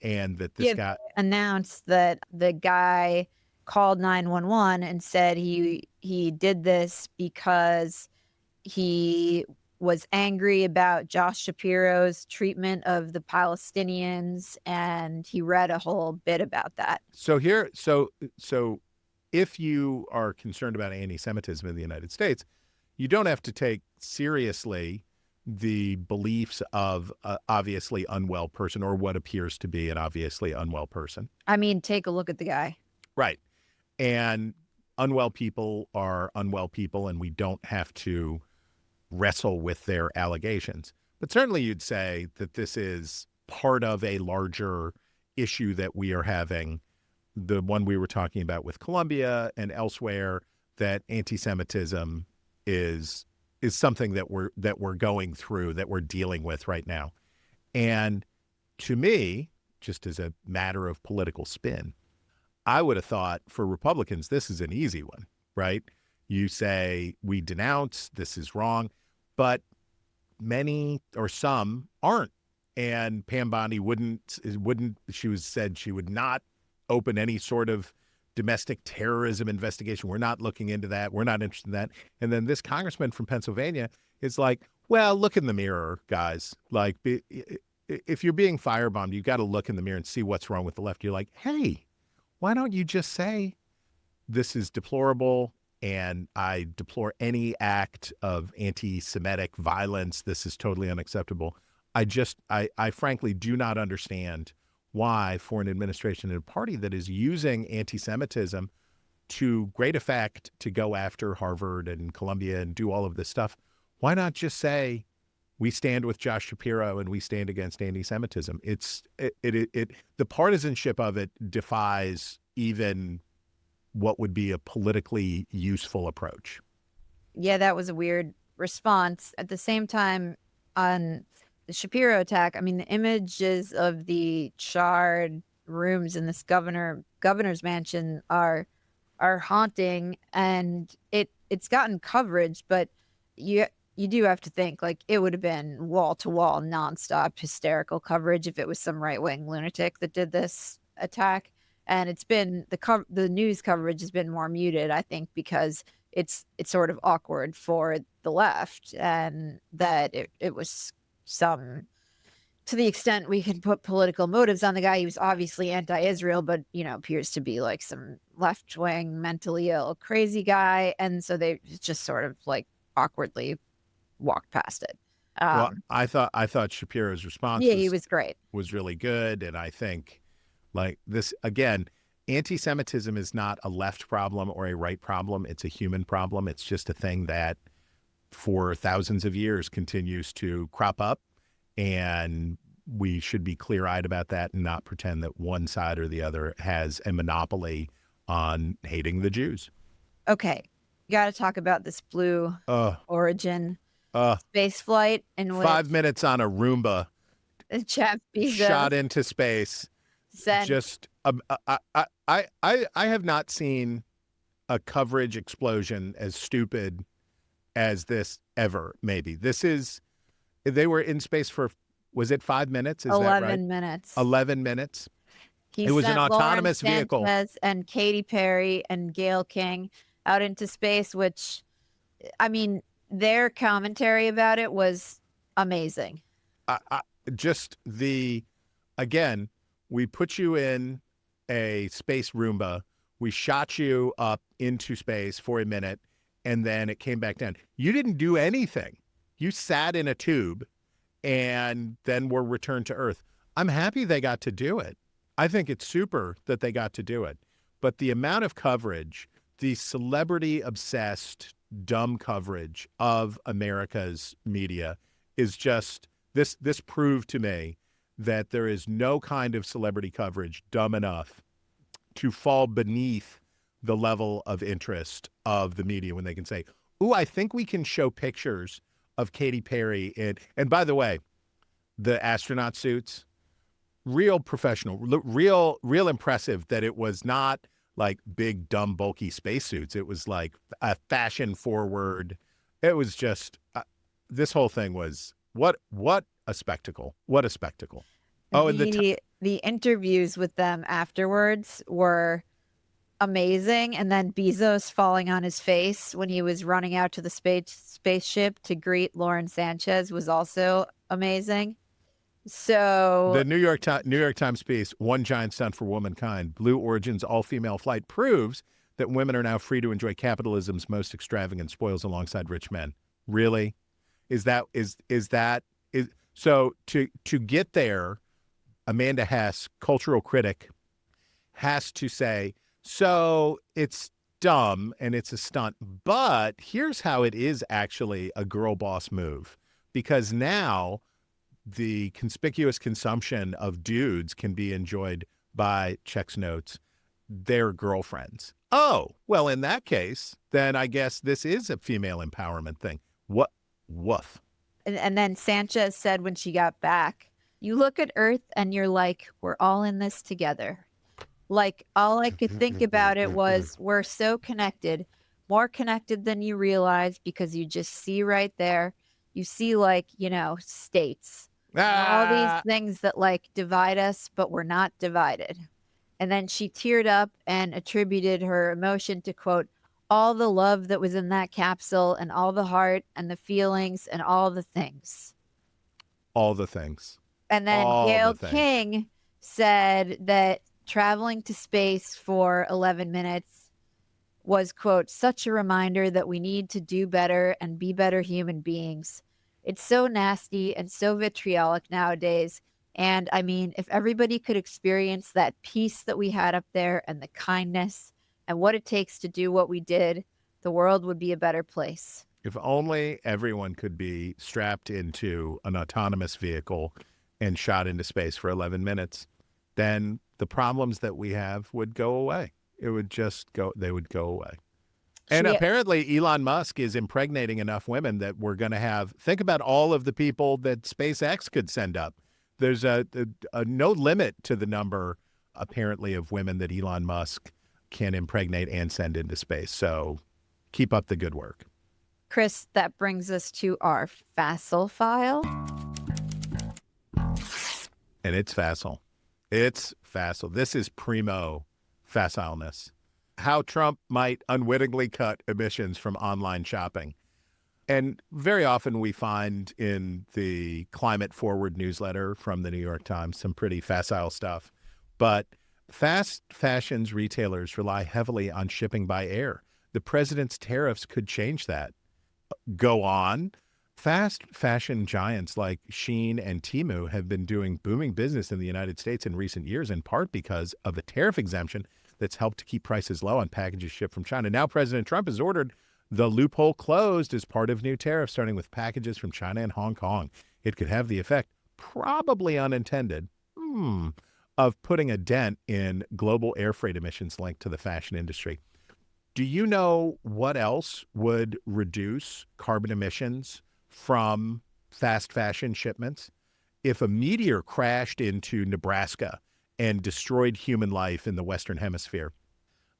Speaker 7: and that this guy
Speaker 8: announced that the guy called 911 and said he did this because he was angry about Josh Shapiro's treatment of the Palestinians, and he read a whole bit about that.
Speaker 7: So if you are concerned about anti-Semitism in the United States, you don't have to take seriously the beliefs of an obviously unwell person, or what appears to be an obviously unwell person.
Speaker 8: I mean, take a look at the guy.
Speaker 7: Right. And unwell people are unwell people, and we don't have to wrestle with their allegations. But certainly you'd say that this is part of a larger issue that we are having, the one we were talking about with Colombia and elsewhere, that anti-Semitism is something that we're going through, that we're dealing with right now. And to me, just as a matter of political spin, I would have thought for Republicans, this is an easy one, right? You say, we denounce, this is wrong, but many or some aren't. And Pam Bondi said she would not open any sort of domestic terrorism investigation. We're not looking into that. We're not interested in that. And then this congressman from Pennsylvania is like, well, look in the mirror, guys. Like, if you're being firebombed, you've got to look in the mirror and see what's wrong with the left. You're like, hey, why don't you just say this is deplorable, and I deplore any act of anti-Semitic violence. This is totally unacceptable. I frankly do not understand why, for an administration and a party that is using anti-Semitism to great effect to go after Harvard and Columbia and do all of this stuff, why not just say, we stand with Josh Shapiro and we stand against anti-Semitism? The partisanship of it defies even what would be a politically useful approach.
Speaker 8: Yeah, that was a weird response. At the same time, on the Shapiro attack, I mean, the images of the charred rooms in this governor's mansion are haunting, and it's gotten coverage, but you do have to think, like, it would have been wall-to-wall, nonstop hysterical coverage if it was some right-wing lunatic that did this attack. And it's been the news coverage has been more muted, I think, because it's sort of awkward for the left, and that it was some, to the extent we can put political motives on the guy. He was obviously anti-Israel, but appears to be like some left-wing, mentally ill, crazy guy, and so they just sort of like awkwardly walked past it.
Speaker 7: Well, I thought Shapiro's response
Speaker 8: he was great,
Speaker 7: was really good, and I think, like, this again, anti-Semitism is not a left problem or a right problem. It's a human problem. It's just a thing that for thousands of years continues to crop up, and we should be clear-eyed about that and not pretend that one side or the other has a monopoly on hating the Jews.
Speaker 8: Okay, you got to talk about this Blue Origin space flight in which
Speaker 7: 5 minutes on a Roomba,
Speaker 8: Jeff Bezos
Speaker 7: shot into space. Just I have not seen a coverage explosion as stupid as this ever. Maybe they were in space for, was it 5 minutes? Is
Speaker 8: 11
Speaker 7: that right?
Speaker 8: minutes.
Speaker 7: 11 minutes. It was an
Speaker 8: sent
Speaker 7: autonomous
Speaker 8: Lauren
Speaker 7: vehicle.
Speaker 8: Sanchez and Katy Perry and Gayle King out into space, which, I mean, their commentary about it was amazing.
Speaker 7: Again, we put you in a space Roomba. We shot you up into space for a minute, and then it came back down. You didn't do anything. You sat in a tube and then were returned to Earth. I'm happy they got to do it. I think it's super that they got to do it. But the amount of coverage, the celebrity-obsessed, dumb coverage of America's media is just, this proved to me that there is no kind of celebrity coverage dumb enough to fall beneath the level of interest of the media when they can say, ooh, I think we can show pictures of Katy Perry. And by the way, the astronaut suits, real professional, real impressive that it was not like big, dumb, bulky spacesuits. It was like a fashion forward. It was just, this whole thing was, what a spectacle. What a spectacle. Oh, and
Speaker 8: the interviews with them afterwards were amazing. And then Bezos falling on his face when he was running out to the spaceship to greet Lauren Sanchez was also amazing. So
Speaker 7: the New York Times piece, One Giant Stunt for Womankind, Blue Origin's all-female flight proves that women are now free to enjoy capitalism's most extravagant spoils alongside rich men. Really? So to get there, Amanda Hess, cultural critic, has to say, so it's dumb and it's a stunt, but here's how it is actually a girl boss move, because now the conspicuous consumption of dudes can be enjoyed by, checks notes, their girlfriends. Oh, well, in that case, then I guess this is a female empowerment thing. What? Woof.
Speaker 8: And then Sanchez said when she got back, you look at Earth and you're like, we're all in this together. Like, all I could think about it was, we're so connected, more connected than you realize, because you just see right there. You see, like, states. All these things that like divide us, but we're not divided. And then she teared up and attributed her emotion to, quote, all the love that was in that capsule and all the heart and the feelings and all the things.
Speaker 7: All the things.
Speaker 8: And then Gayle King said that traveling to space for 11 minutes was, quote, such a reminder that we need to do better and be better human beings. It's so nasty and so vitriolic nowadays. And I mean, if everybody could experience that peace that we had up there and the kindness and what it takes to do what we did, the world would be a better place.
Speaker 7: If only everyone could be strapped into an autonomous vehicle and shot into space for 11 minutes, then the problems that we have would go away. It would just go, they would go away. And apparently Elon Musk is impregnating enough women that we're going to have, think about all of the people that SpaceX could send up. There's a no limit to the number, apparently, of women that Elon Musk can impregnate and send into space. So keep up the good work.
Speaker 8: Chris, that brings us to our facile file.
Speaker 7: And it's facile. It's facile. This is primo facileness. How Trump might unwittingly cut emissions from online shopping. And very often we find in the Climate Forward newsletter from the New York Times some pretty facile stuff. But fast fashion's retailers rely heavily on shipping by air. The president's tariffs could change that. Go on. Fast fashion giants like Shein and Temu have been doing booming business in the United States in recent years, in part because of the tariff exemption that's helped to keep prices low on packages shipped from China. Now President Trump has ordered the loophole closed as part of new tariffs, starting with packages from China and Hong Kong. It could have the effect, probably unintended, of putting a dent in global air freight emissions linked to the fashion industry. Do you know what else would reduce carbon emissions from fast fashion shipments? If a meteor crashed into Nebraska and destroyed human life in the Western Hemisphere,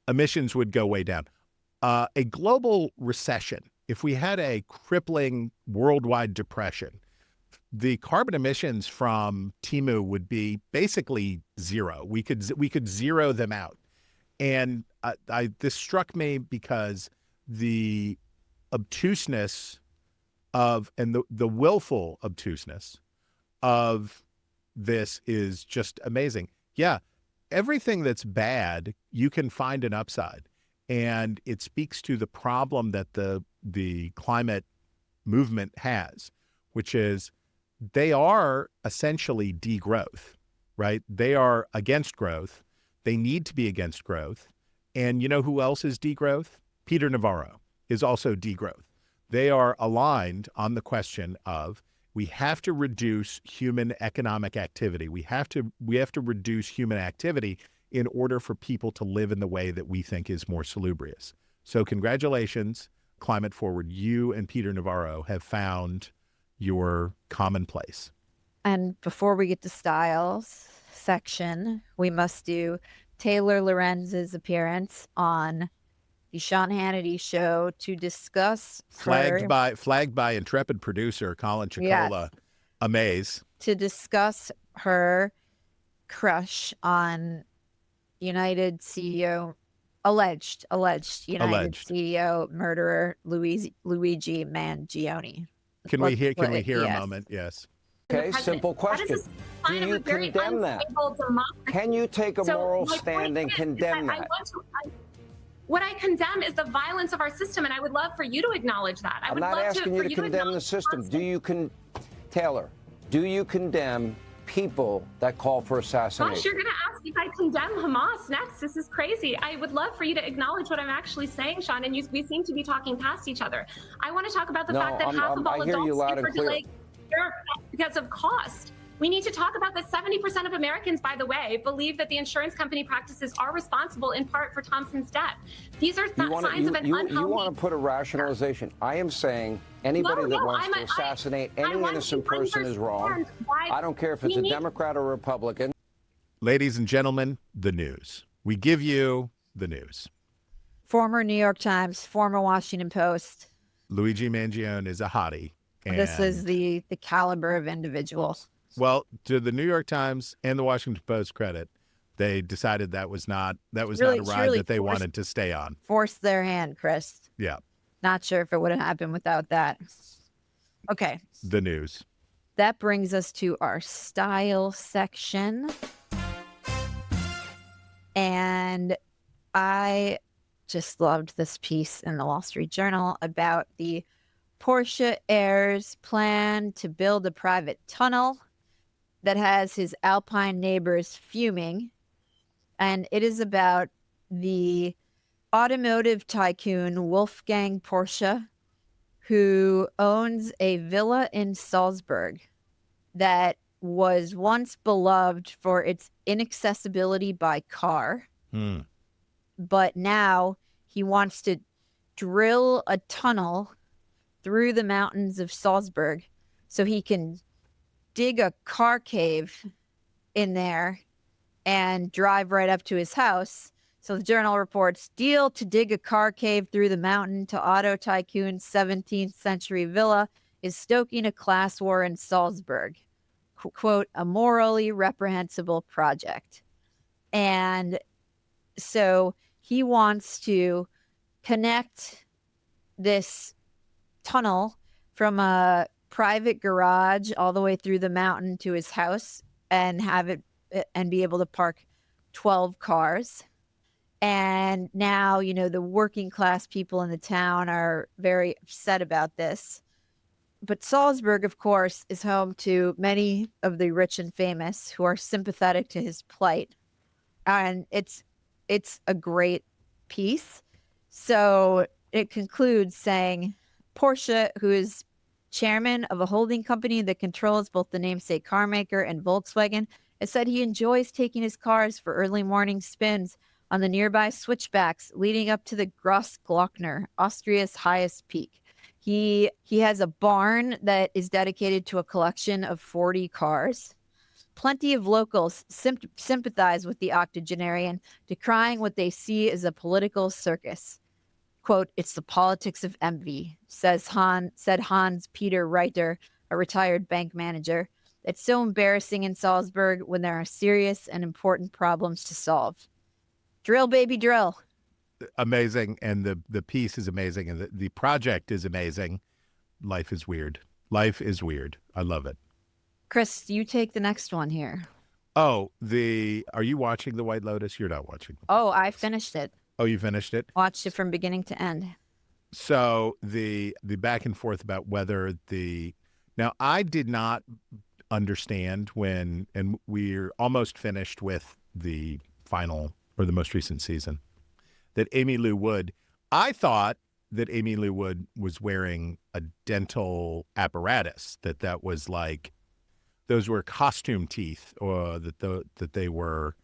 Speaker 7: emissions would go way down. A global recession, if we had a crippling worldwide depression, the carbon emissions from Temu would be basically zero. We could zero them out. And this struck me because the obtuseness and the willful obtuseness of this is just amazing. Yeah, everything that's bad, you can find an upside. And it speaks to the problem that the climate movement has, which is they are essentially degrowth, right? They are against growth. They need to be against growth. And you know who else is degrowth? Peter Navarro is also degrowth. They are aligned on the question of we have to reduce human economic activity. We have to reduce human activity in order for people to live in the way that we think is more salubrious. So congratulations, Climate Forward. You and Peter Navarro have found your common place.
Speaker 8: And before we get to styles section, we must do Taylor Lorenz's appearance on the Sean Hannity show to discuss
Speaker 7: flagged by intrepid producer Colin Chicola, Amaze,
Speaker 8: to discuss her crush on United CEO, alleged United CEO murderer Luigi Mangione.
Speaker 7: Can we hear a moment? Yes.
Speaker 11: Okay, simple question. Do you condemn that? Can you take a moral stand and condemn that?
Speaker 12: What I condemn is the violence of our system, and I would love for you to acknowledge that.
Speaker 11: I'm not asking you to condemn the system. Taylor, do you condemn people that call for assassination?
Speaker 12: Gosh, you're going to ask if I condemn Hamas next. This is crazy. I would love for you to acknowledge what I'm actually saying, Sean, and we seem to be talking past each other. I want to talk about the fact that half of all adults suffer delayed care because of cost. We need to talk about that 70% of Americans, by the way, believe that the insurance company practices are responsible in part for Thompson's death. These are signs of an unhealthy...
Speaker 11: You want to put a rationalization. I am saying anybody that wants to assassinate any innocent person is wrong. I don't care if it's a Democrat or Republican.
Speaker 7: Ladies and gentlemen, the news. We give you the news.
Speaker 8: Former New York Times, former Washington Post.
Speaker 7: Luigi Mangione is a hottie.
Speaker 8: This is the caliber of individuals.
Speaker 7: Well, to the New York Times and the Washington Post credit, they decided that was not a ride that they wanted to stay on.
Speaker 8: Forced their hand, Chris.
Speaker 7: Yeah.
Speaker 8: Not sure if it would have happened without that. Okay.
Speaker 7: The news.
Speaker 8: That brings us to our style section. And I just loved this piece in the Wall Street Journal about the Porsche heir's plan to build a private tunnel that has his Alpine neighbors fuming. And it is about the automotive tycoon Wolfgang Porsche, who owns a villa in Salzburg that was once beloved for its inaccessibility by car. But now he wants to drill a tunnel through the mountains of Salzburg so he can dig a car cave in there and drive right up to his house. So the Journal reports, deal to dig a car cave through the mountain to auto tycoon's 17th century villa is stoking a class war in Salzburg. Quote, a morally reprehensible project. And so he wants to connect this tunnel from a private garage all the way through the mountain to his house and have it and be able to park 12 cars. And now, you know, the working class people in the town are very upset about this. But Salzburg, of course, is home to many of the rich and famous who are sympathetic to his plight. And it's a great piece. So it concludes saying, Porsche, who is chairman of a holding company that controls both the namesake car maker and Volkswagen, has said he enjoys taking his cars for early morning spins on the nearby switchbacks leading up to the Grossglockner, Austria's highest peak. He has a barn that is dedicated to a collection of 40 cars. Plenty of locals sympathize with the octogenarian, decrying what they see as a political circus. Quote, it's the politics of envy, said Hans Peter Reiter, a retired bank manager. It's so embarrassing in Salzburg when there are serious and important problems to solve. Drill, baby, drill.
Speaker 7: Amazing. And the piece is amazing. And the project is amazing. Life is weird. Life is weird. I love it.
Speaker 8: Chris, you take the next one here.
Speaker 7: Oh, are you watching The White Lotus? You're not watching.
Speaker 8: Oh, I finished it.
Speaker 7: Oh, you finished it?
Speaker 8: Watched it from beginning to end.
Speaker 7: So the back and forth about whether now I did not understand and we're almost finished with the final or the most recent season, that Amy Lou Wood, I thought that Amy Lou Wood was wearing a dental apparatus, that was like, those were costume teeth, or that they were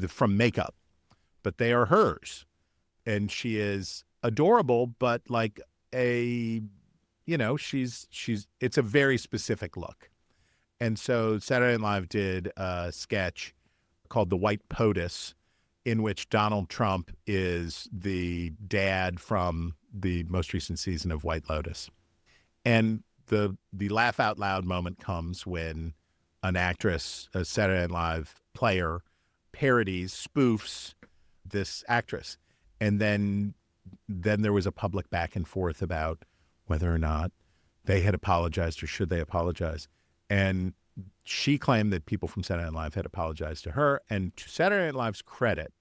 Speaker 7: from makeup, but they are hers. And she is adorable, but like it's a very specific look. And so Saturday Night Live did a sketch called The White POTUS, in which Donald Trump is the dad from the most recent season of White Lotus. And the laugh out loud moment comes when an actress, a Saturday Night Live player, spoofs this actress. And then there was a public back and forth about whether or not they had apologized or should they apologize. And she claimed that people from Saturday Night Live had apologized to her. And to Saturday Night Live's credit,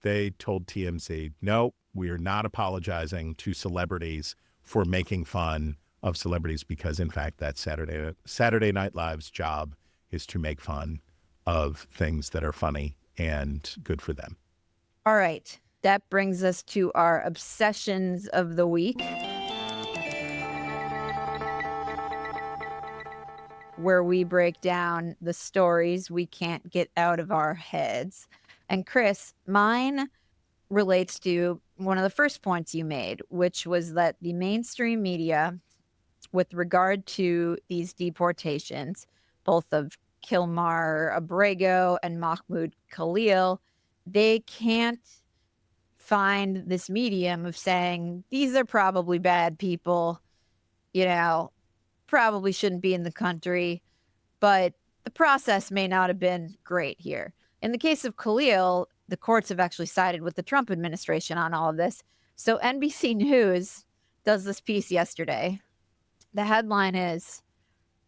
Speaker 7: they told TMZ, no, we are not apologizing to celebrities for making fun of celebrities, because in fact that's Saturday Night Live's job, is to make fun of things that are funny and good for them.
Speaker 8: All right. That brings us to our obsessions of the week, where we break down the stories we can't get out of our heads. And Chris, mine relates to one of the first points you made, which was that the mainstream media, with regard to these deportations, both of Kilmar Abrego and Mahmoud Khalil, they can't find this medium of saying, these are probably bad people, probably shouldn't be in the country, but the process may not have been great here. In the case of Khalil, the courts have actually sided with the Trump administration on all of this. So NBC News does this piece yesterday. The headline is,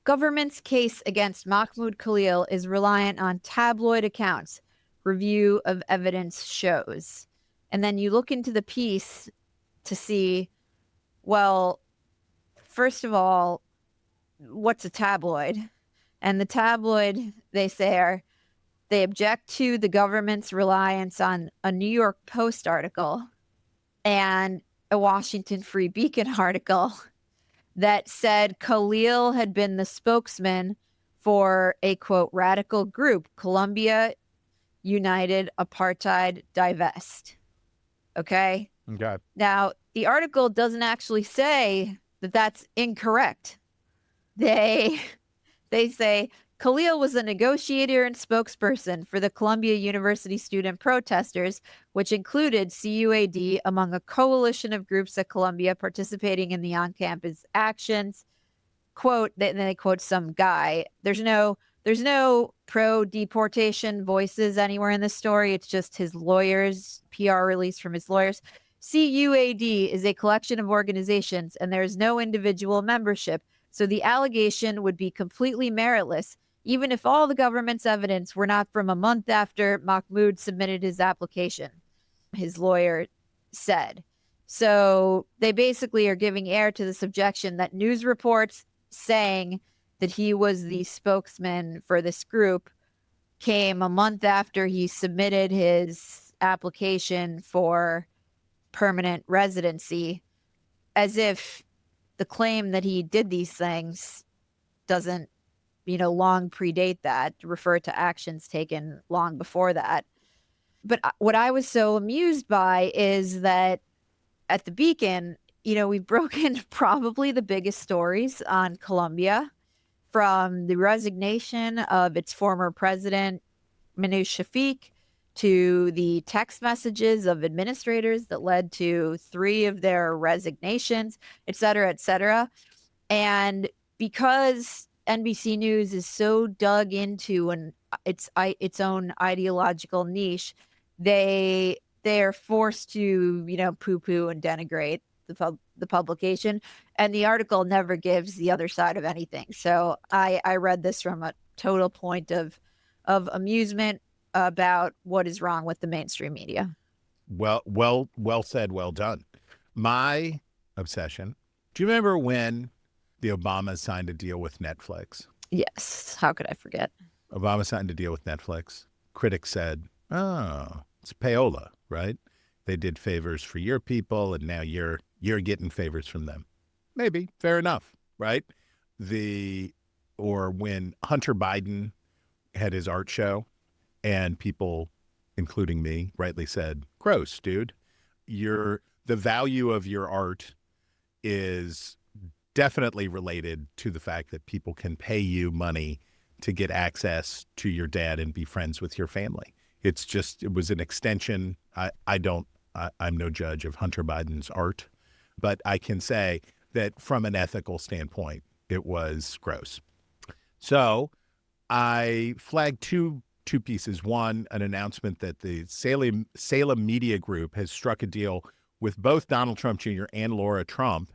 Speaker 8: government's case against Mahmoud Khalil is reliant on tabloid accounts. Review of evidence shows. And then you look into the piece to see, well, first of all, what's a tabloid? And the tabloid, they say, they object to the government's reliance on a New York Post article and a Washington Free Beacon article that said Khalil had been the spokesman for a, quote, radical group, Columbia United Apartheid Divest. Okay?
Speaker 7: Okay.
Speaker 8: Now, the article doesn't actually say that that's incorrect. They say Khalil was a negotiator and spokesperson for the Columbia University student protesters, which included CUAD among a coalition of groups at Columbia participating in the on-campus actions. Quote, they quote some guy. There's no pro-deportation voices anywhere in this story. It's just his lawyers, PR release from his lawyers. CUAD is a collection of organizations, and there is no individual membership. So the allegation would be completely meritless, even if all the government's evidence were not from a month after Mahmoud submitted his application, his lawyer said. So they basically are giving air to this objection that news reports saying that he was the spokesman for this group came a month after he submitted his application for permanent residency, as if the claim that he did these things doesn't, long predate that, refer to actions taken long before that. But what I was so amused by is that at the Beacon, we've broken probably the biggest stories on Columbia, from the resignation of its former president, Minouche Shafik, to the text messages of administrators that led to 3 of their resignations, et cetera, et cetera. And because NBC News is so dug into its own ideological niche, they're forced to, poo-poo and denigrate the publication, and the article never gives the other side of anything. So I read this from a total point of amusement about what is wrong with the mainstream media.
Speaker 7: Well said. Well done. My obsession. Do you remember when the Obamas signed a deal with Netflix?
Speaker 8: Yes. How could I forget?
Speaker 7: Obama signed a deal with Netflix. Critics said, "Oh, it's payola, right? They did favors for your people, and now you're getting favors from them." Maybe, fair enough, right? Or when Hunter Biden had his art show, and people, including me, rightly said, "Gross, dude. The value of your art is definitely related to the fact that people can pay you money to get access to your dad and be friends with your family." It was an extension. I'm no judge of Hunter Biden's art, but I can say that from an ethical standpoint, it was gross. So I flagged two pieces. One, an announcement that the Salem Media Group has struck a deal with both Donald Trump Jr. and Laura Trump.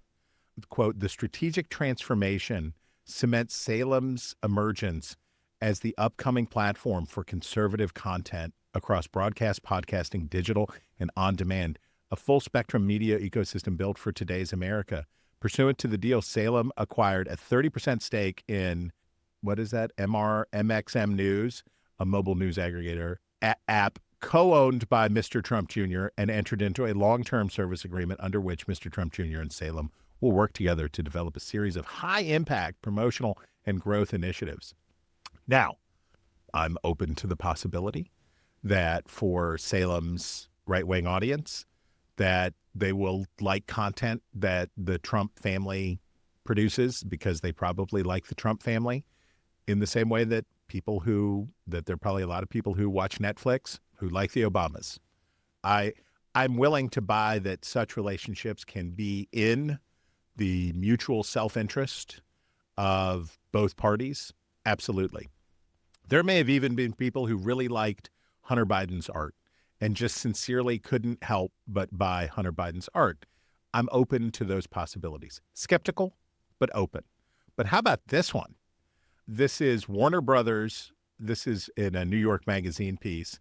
Speaker 7: Quote, "The strategic transformation cements Salem's emergence as the upcoming platform for conservative content across broadcast, podcasting, digital, and on-demand, a full-spectrum media ecosystem built for today's America. Pursuant to the deal, Salem acquired a 30% stake in, what is that, MXM News, a mobile news aggregator app co-owned by Mr. Trump Jr., and entered into a long-term service agreement under which Mr. Trump Jr. and Salem will work together to develop a series of high-impact promotional and growth initiatives." Now, I'm open to the possibility that for Salem's right-wing audience, that they will like content that the Trump family produces because they probably like the Trump family, in the same way that there are probably a lot of people who watch Netflix who like the Obamas. I'm willing to buy that such relationships can be in the mutual self-interest of both parties. Absolutely. There may have even been people who really liked Hunter Biden's art and just sincerely couldn't help but buy Hunter Biden's art. I'm open to those possibilities. Skeptical, but open. But how about this one? This is Warner Brothers. This is in a New York Magazine piece.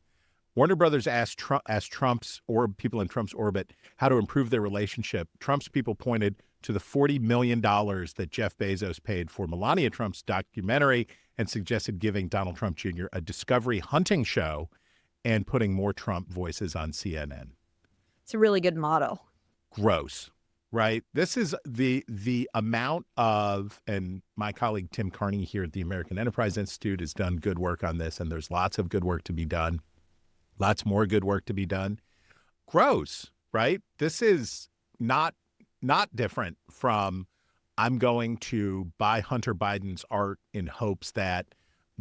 Speaker 7: Warner Brothers asked Trump's or people in Trump's orbit how to improve their relationship. Trump's people pointed to the $40 million that Jeff Bezos paid for Melania Trump's documentary and suggested giving Donald Trump Jr. a discovery hunting show and putting more Trump voices on CNN.
Speaker 8: It's a really good model.
Speaker 7: Gross, right? This is the amount of, and my colleague Tim Carney here at the American Enterprise Institute has done good work on this, and there's lots of good work to be done. Lots more good work to be done. Gross, right? This is not different from, I'm going to buy Hunter Biden's art in hopes that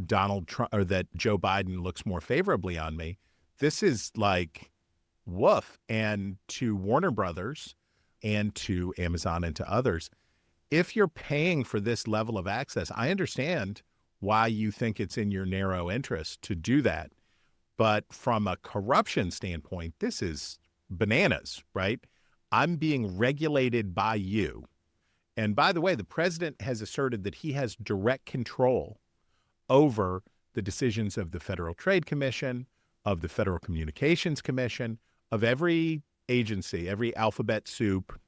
Speaker 7: Donald Trump or that Joe Biden looks more favorably on me. This is like woof. And to Warner Brothers and to Amazon and to others, if you're paying for this level of access, I understand why you think it's in your narrow interest to do that. But from a corruption standpoint, this is bananas, right? I'm being regulated by you. And by the way, the president has asserted that he has direct control over the decisions of the Federal Trade Commission, of the Federal Communications Commission, of every agency, every alphabet soup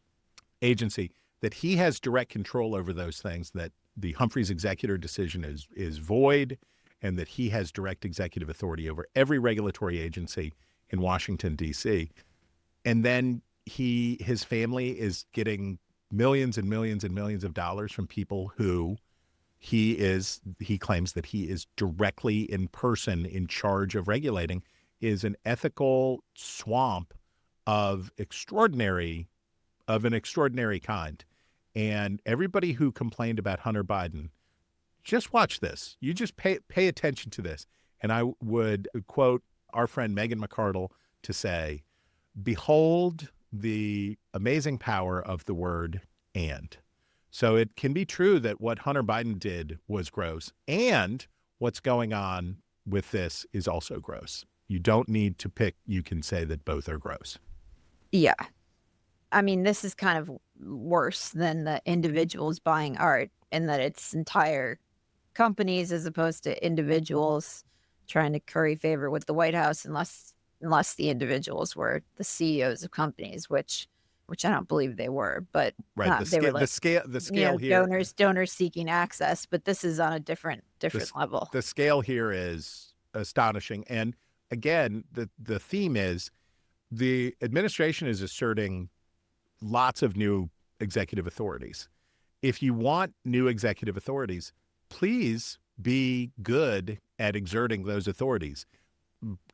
Speaker 7: agency, that he has direct control over those things, that the Humphreys executor decision is void, and that he has direct executive authority over every regulatory agency in Washington, D.C. And then his family is getting millions and millions and millions of dollars from people who he claims that he is directly in person in charge of regulating, is an ethical swamp of an extraordinary kind. And everybody who complained about Hunter Biden, just watch this. You just pay attention to this. And I would quote our friend Megan McArdle to say, behold the amazing power of the word and. So it can be true that what Hunter Biden did was gross, and what's going on with this is also gross. You don't need to pick. You can say that both are gross.
Speaker 8: Yeah. I mean, this is kind of worse than the individuals buying art, in that it's entire companies as opposed to individuals trying to curry favor with the White House, unless the individuals were the CEOs of companies, which I don't believe they were. But
Speaker 7: right, the scale here,
Speaker 8: donors seeking access. But this is on a different level.
Speaker 7: The scale here is astonishing, and again, the theme is the administration is asserting lots of new executive authorities. If you want new executive authorities, please be good at exerting those authorities.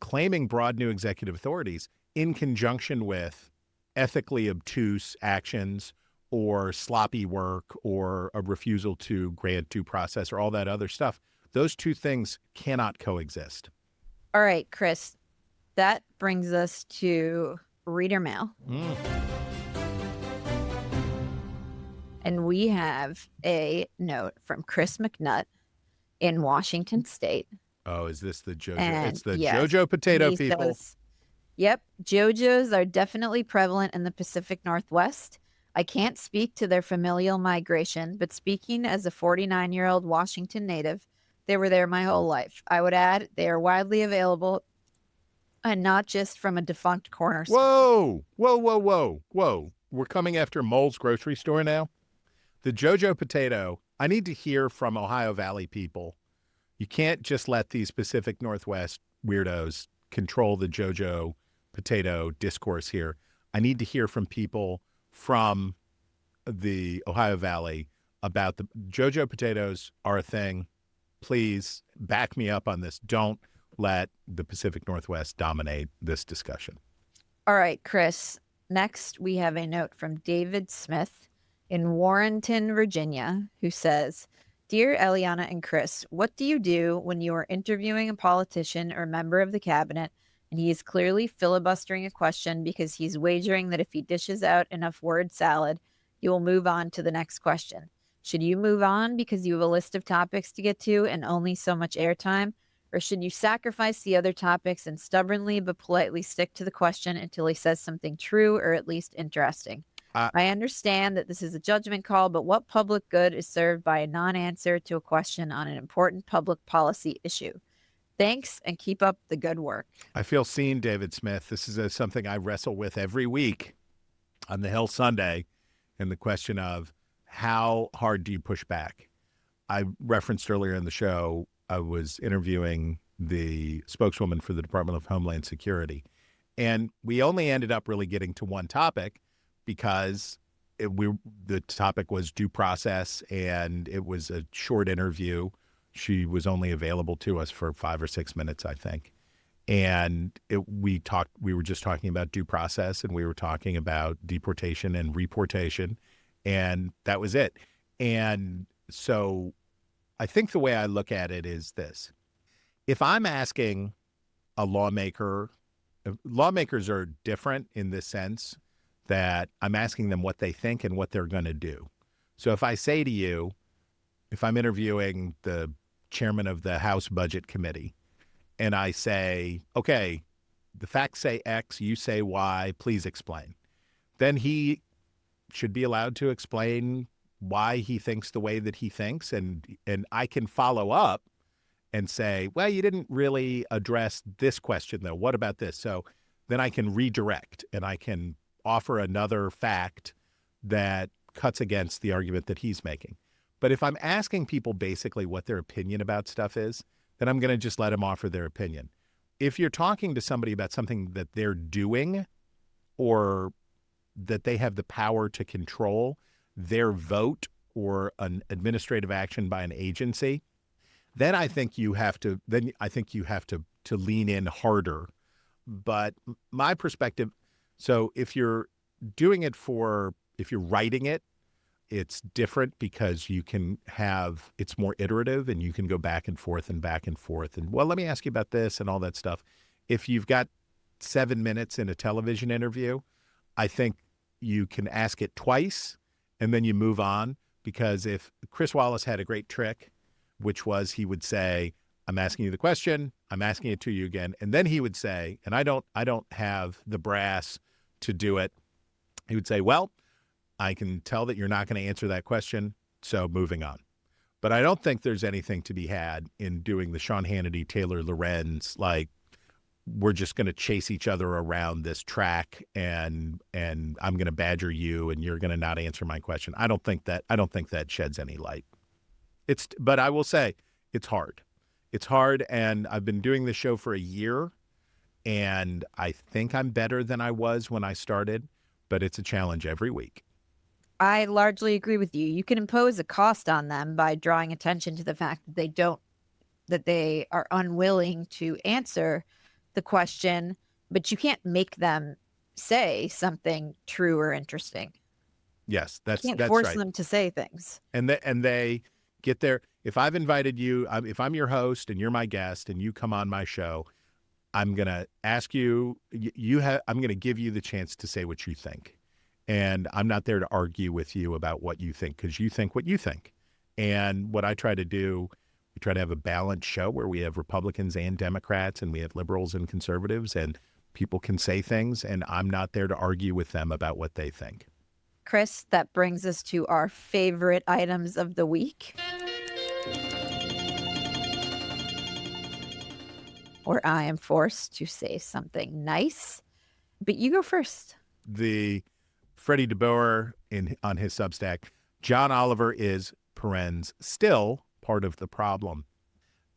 Speaker 7: Claiming broad new executive authorities in conjunction with ethically obtuse actions or sloppy work or a refusal to grant due process or all that other stuff, those two things cannot coexist.
Speaker 8: All right, Chris, that brings us to reader mail. And we have a note from Chris McNutt in Washington State.
Speaker 7: Oh, is this the JoJo?
Speaker 8: And
Speaker 7: it's the
Speaker 8: yes,
Speaker 7: JoJo potato people.
Speaker 8: Yep. JoJos are definitely prevalent in the Pacific Northwest. I can't speak to their familial migration, but speaking as a 49-year-old Washington native, they were there my whole life. I would add they are widely available and not just from a defunct corner store.
Speaker 7: Whoa. We're coming after Mole's grocery store now? The JoJo potato, I need to hear from Ohio Valley people. You can't just let these Pacific Northwest weirdos control the JoJo potato discourse here. I need to hear from people from the Ohio Valley about the JoJo potatoes are a thing. Please back me up on this. Don't let the Pacific Northwest dominate this discussion.
Speaker 8: All right, Chris. Next, we have a note from David Smith in Warrenton, Virginia, who says, Dear Eliana and Chris, what do you do when you are interviewing a politician or member of the cabinet and he is clearly filibustering a question because he's wagering that if he dishes out enough word salad, you will move on to the next question? Should you move on because you have a list of topics to get to and only so much airtime? Or should you sacrifice the other topics and stubbornly but politely stick to the question until he says something true or at least interesting? I understand that this is a judgment call, but what public good is served by a non-answer to a question on an important public policy issue? Thanks, and keep up the good work.
Speaker 7: I feel seen, David Smith. This is something I wrestle with every week on the Hill Sunday, and the question of how hard do you push back? I referenced earlier in the show, I was interviewing the spokeswoman for the Department of Homeland Security, and we only ended up really getting to one topic because the topic was due process, and it was a short interview. She was only available to us for 5 or 6 minutes, I think. And we were just talking about due process, and we were talking about deportation and reportation, and that was it. And so I think the way I look at it is this. If I'm asking a lawmaker, lawmakers are different in this sense that I'm asking them what they think and what they're going to do. So if I say to you, if I'm interviewing the chairman of the House Budget Committee, and I say, okay, the facts say X, you say Y, please explain. Then he should be allowed to explain why he thinks the way that he thinks. And I can follow up and say, well, you didn't really address this question, though. What about this? So then I can redirect and I can offer another fact that cuts against the argument that he's making. But if I'm asking people basically what their opinion about stuff is, then I'm going to just let them offer their opinion. If you're talking to somebody about something that they're doing or that they have the power to control, their vote or an administrative action by an agency, then I think you have to lean in harder. But my perspective, so if you're doing it if you're writing it, it's different because it's more iterative and you can go back and forth and back and forth. And, well, let me ask you about this and all that stuff. If you've got 7 minutes in a television interview, I think you can ask it twice and then you move on. because if Chris Wallace had a great trick, which was he would say, I'm asking you the question, I'm asking it to you again. And then he would say, and I don't have the brass to do it. He would say, well, I can tell that you're not going to answer that question, so moving on. But I don't think there's anything to be had in doing the Sean Hannity, Taylor Lorenz, like, we're just going to chase each other around this track and I'm going to badger you and you're going to not answer my question. I don't think that sheds any light. But I will say it's hard. It's hard, and I've been doing this show for a year, and I think I'm better than I was when I started, but it's a challenge every week.
Speaker 8: I largely agree with you. You can impose a cost on them by drawing attention to the fact that they are unwilling to answer the question, but you can't make them say something true or interesting.
Speaker 7: Yes, that's right.
Speaker 8: You can't force them to say things.
Speaker 7: And they get there. If I've invited you, if I'm your host and you're my guest and you come on my show, I'm going to ask you, I'm going to give you the chance to say what you think. And I'm not there to argue with you about what you think, because you think what you think. And what I try to do, we try to have a balanced show where we have Republicans and Democrats and we have liberals and conservatives, and people can say things, and I'm not there to argue with them about what they think.
Speaker 8: Chris, that brings us to our favorite items of the week, where I am forced to say something nice, but you go first.
Speaker 7: The Freddie DeBoer on his Substack, John Oliver is still part of the problem.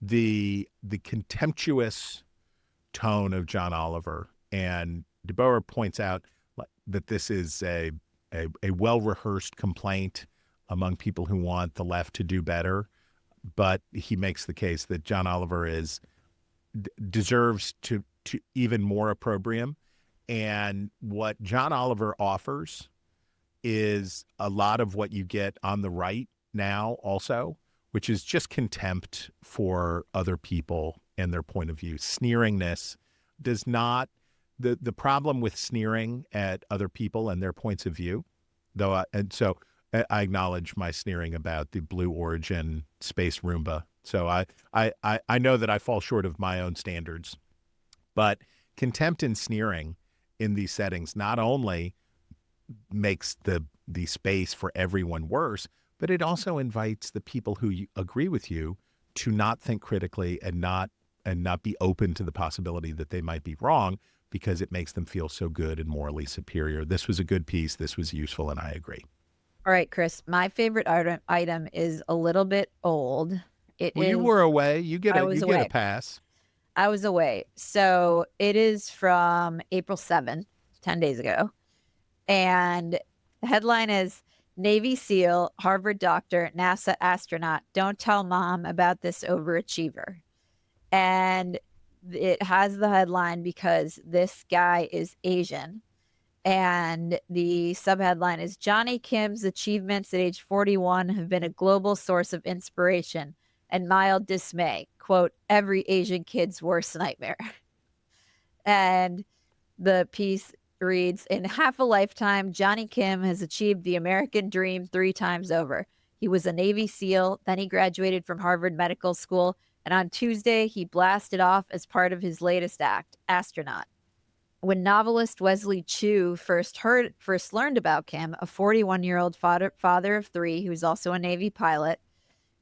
Speaker 7: The contemptuous tone of John Oliver, and DeBoer points out that this is a well-rehearsed complaint among people who want the left to do better, but he makes the case that John Oliver deserves to even more opprobrium. And what John Oliver offers is a lot of what you get on the right now also, which is just contempt for other people and their point of view. Sneeringness does not, the problem with sneering at other people and their points of view, though, and so I acknowledge my sneering about the Blue Origin space Roomba. So I know that I fall short of my own standards, but contempt and sneering in these settings not only makes the space for everyone worse, but it also invites the people who agree with you to not think critically and not be open to the possibility that they might be wrong, because it makes them feel so good and morally superior. This was a good piece. This was useful, and I agree.
Speaker 8: All right, Chris, my favorite item is a little bit old.
Speaker 7: You were away. You get a pass.
Speaker 8: I was away. So it is from April 7th, 10 days ago. And the headline is, Navy SEAL, Harvard doctor, NASA astronaut, don't tell mom about this overachiever. And it has the headline because this guy is Asian. And the subheadline is, Johnny Kim's achievements at age 41 have been a global source of inspiration and mild dismay. Quote, every Asian kid's worst nightmare. And the piece reads, in half a lifetime, Johnny Kim has achieved the American dream 3 times over. He was a Navy SEAL, then he graduated from Harvard Medical School, and on Tuesday, he blasted off as part of his latest act, astronaut. When novelist Wesley Chu first learned about Kim, a 41-year-old father of 3 who's also a Navy pilot,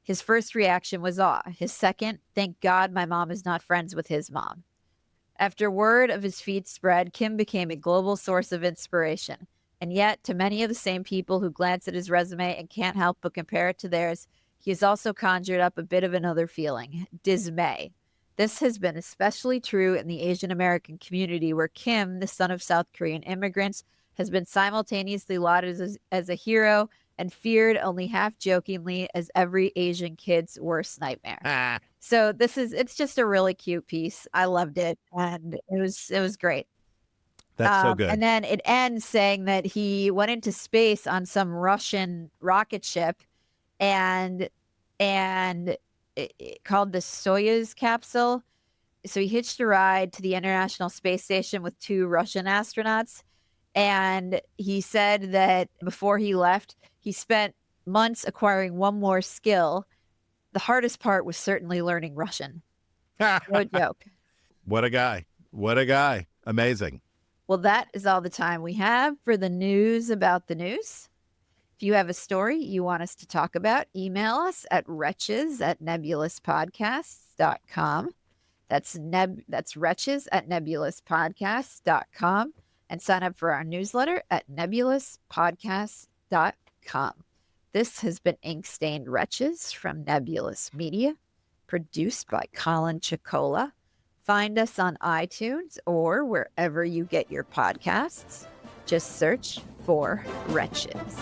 Speaker 8: his first reaction was awe. His second, thank God my mom is not friends with his mom. After word of his feat spread, Kim became a global source of inspiration. And yet, to many of the same people who glance at his resume and can't help but compare it to theirs, he has also conjured up a bit of another feeling, dismay. This has been especially true in the Asian American community, where Kim, the son of South Korean immigrants, has been simultaneously lauded as a hero and feared only half jokingly as every Asian kid's worst nightmare. So it's just a really cute piece. I loved it, and it was great.
Speaker 7: That's so good.
Speaker 8: And then it ends saying that he went into space on some Russian rocket ship, and it called the Soyuz capsule. So he hitched a ride to the International Space Station with 2 Russian astronauts. And he said that before he left, he spent months acquiring one more skill. The hardest part was certainly learning Russian. No joke.
Speaker 7: What a guy. What a guy. Amazing.
Speaker 8: Well, that is all the time we have for the news about the news. If you have a story you want us to talk about, email us at wretches@nebulouspodcasts.com. That's wretches@nebulouspodcasts.com. And sign up for our newsletter at nebulouspodcasts.com. This has been Ink-Stained Wretches from Nebulous Media, produced by Colin Chicola. Find us on iTunes or wherever you get your podcasts. Just search for Wretches.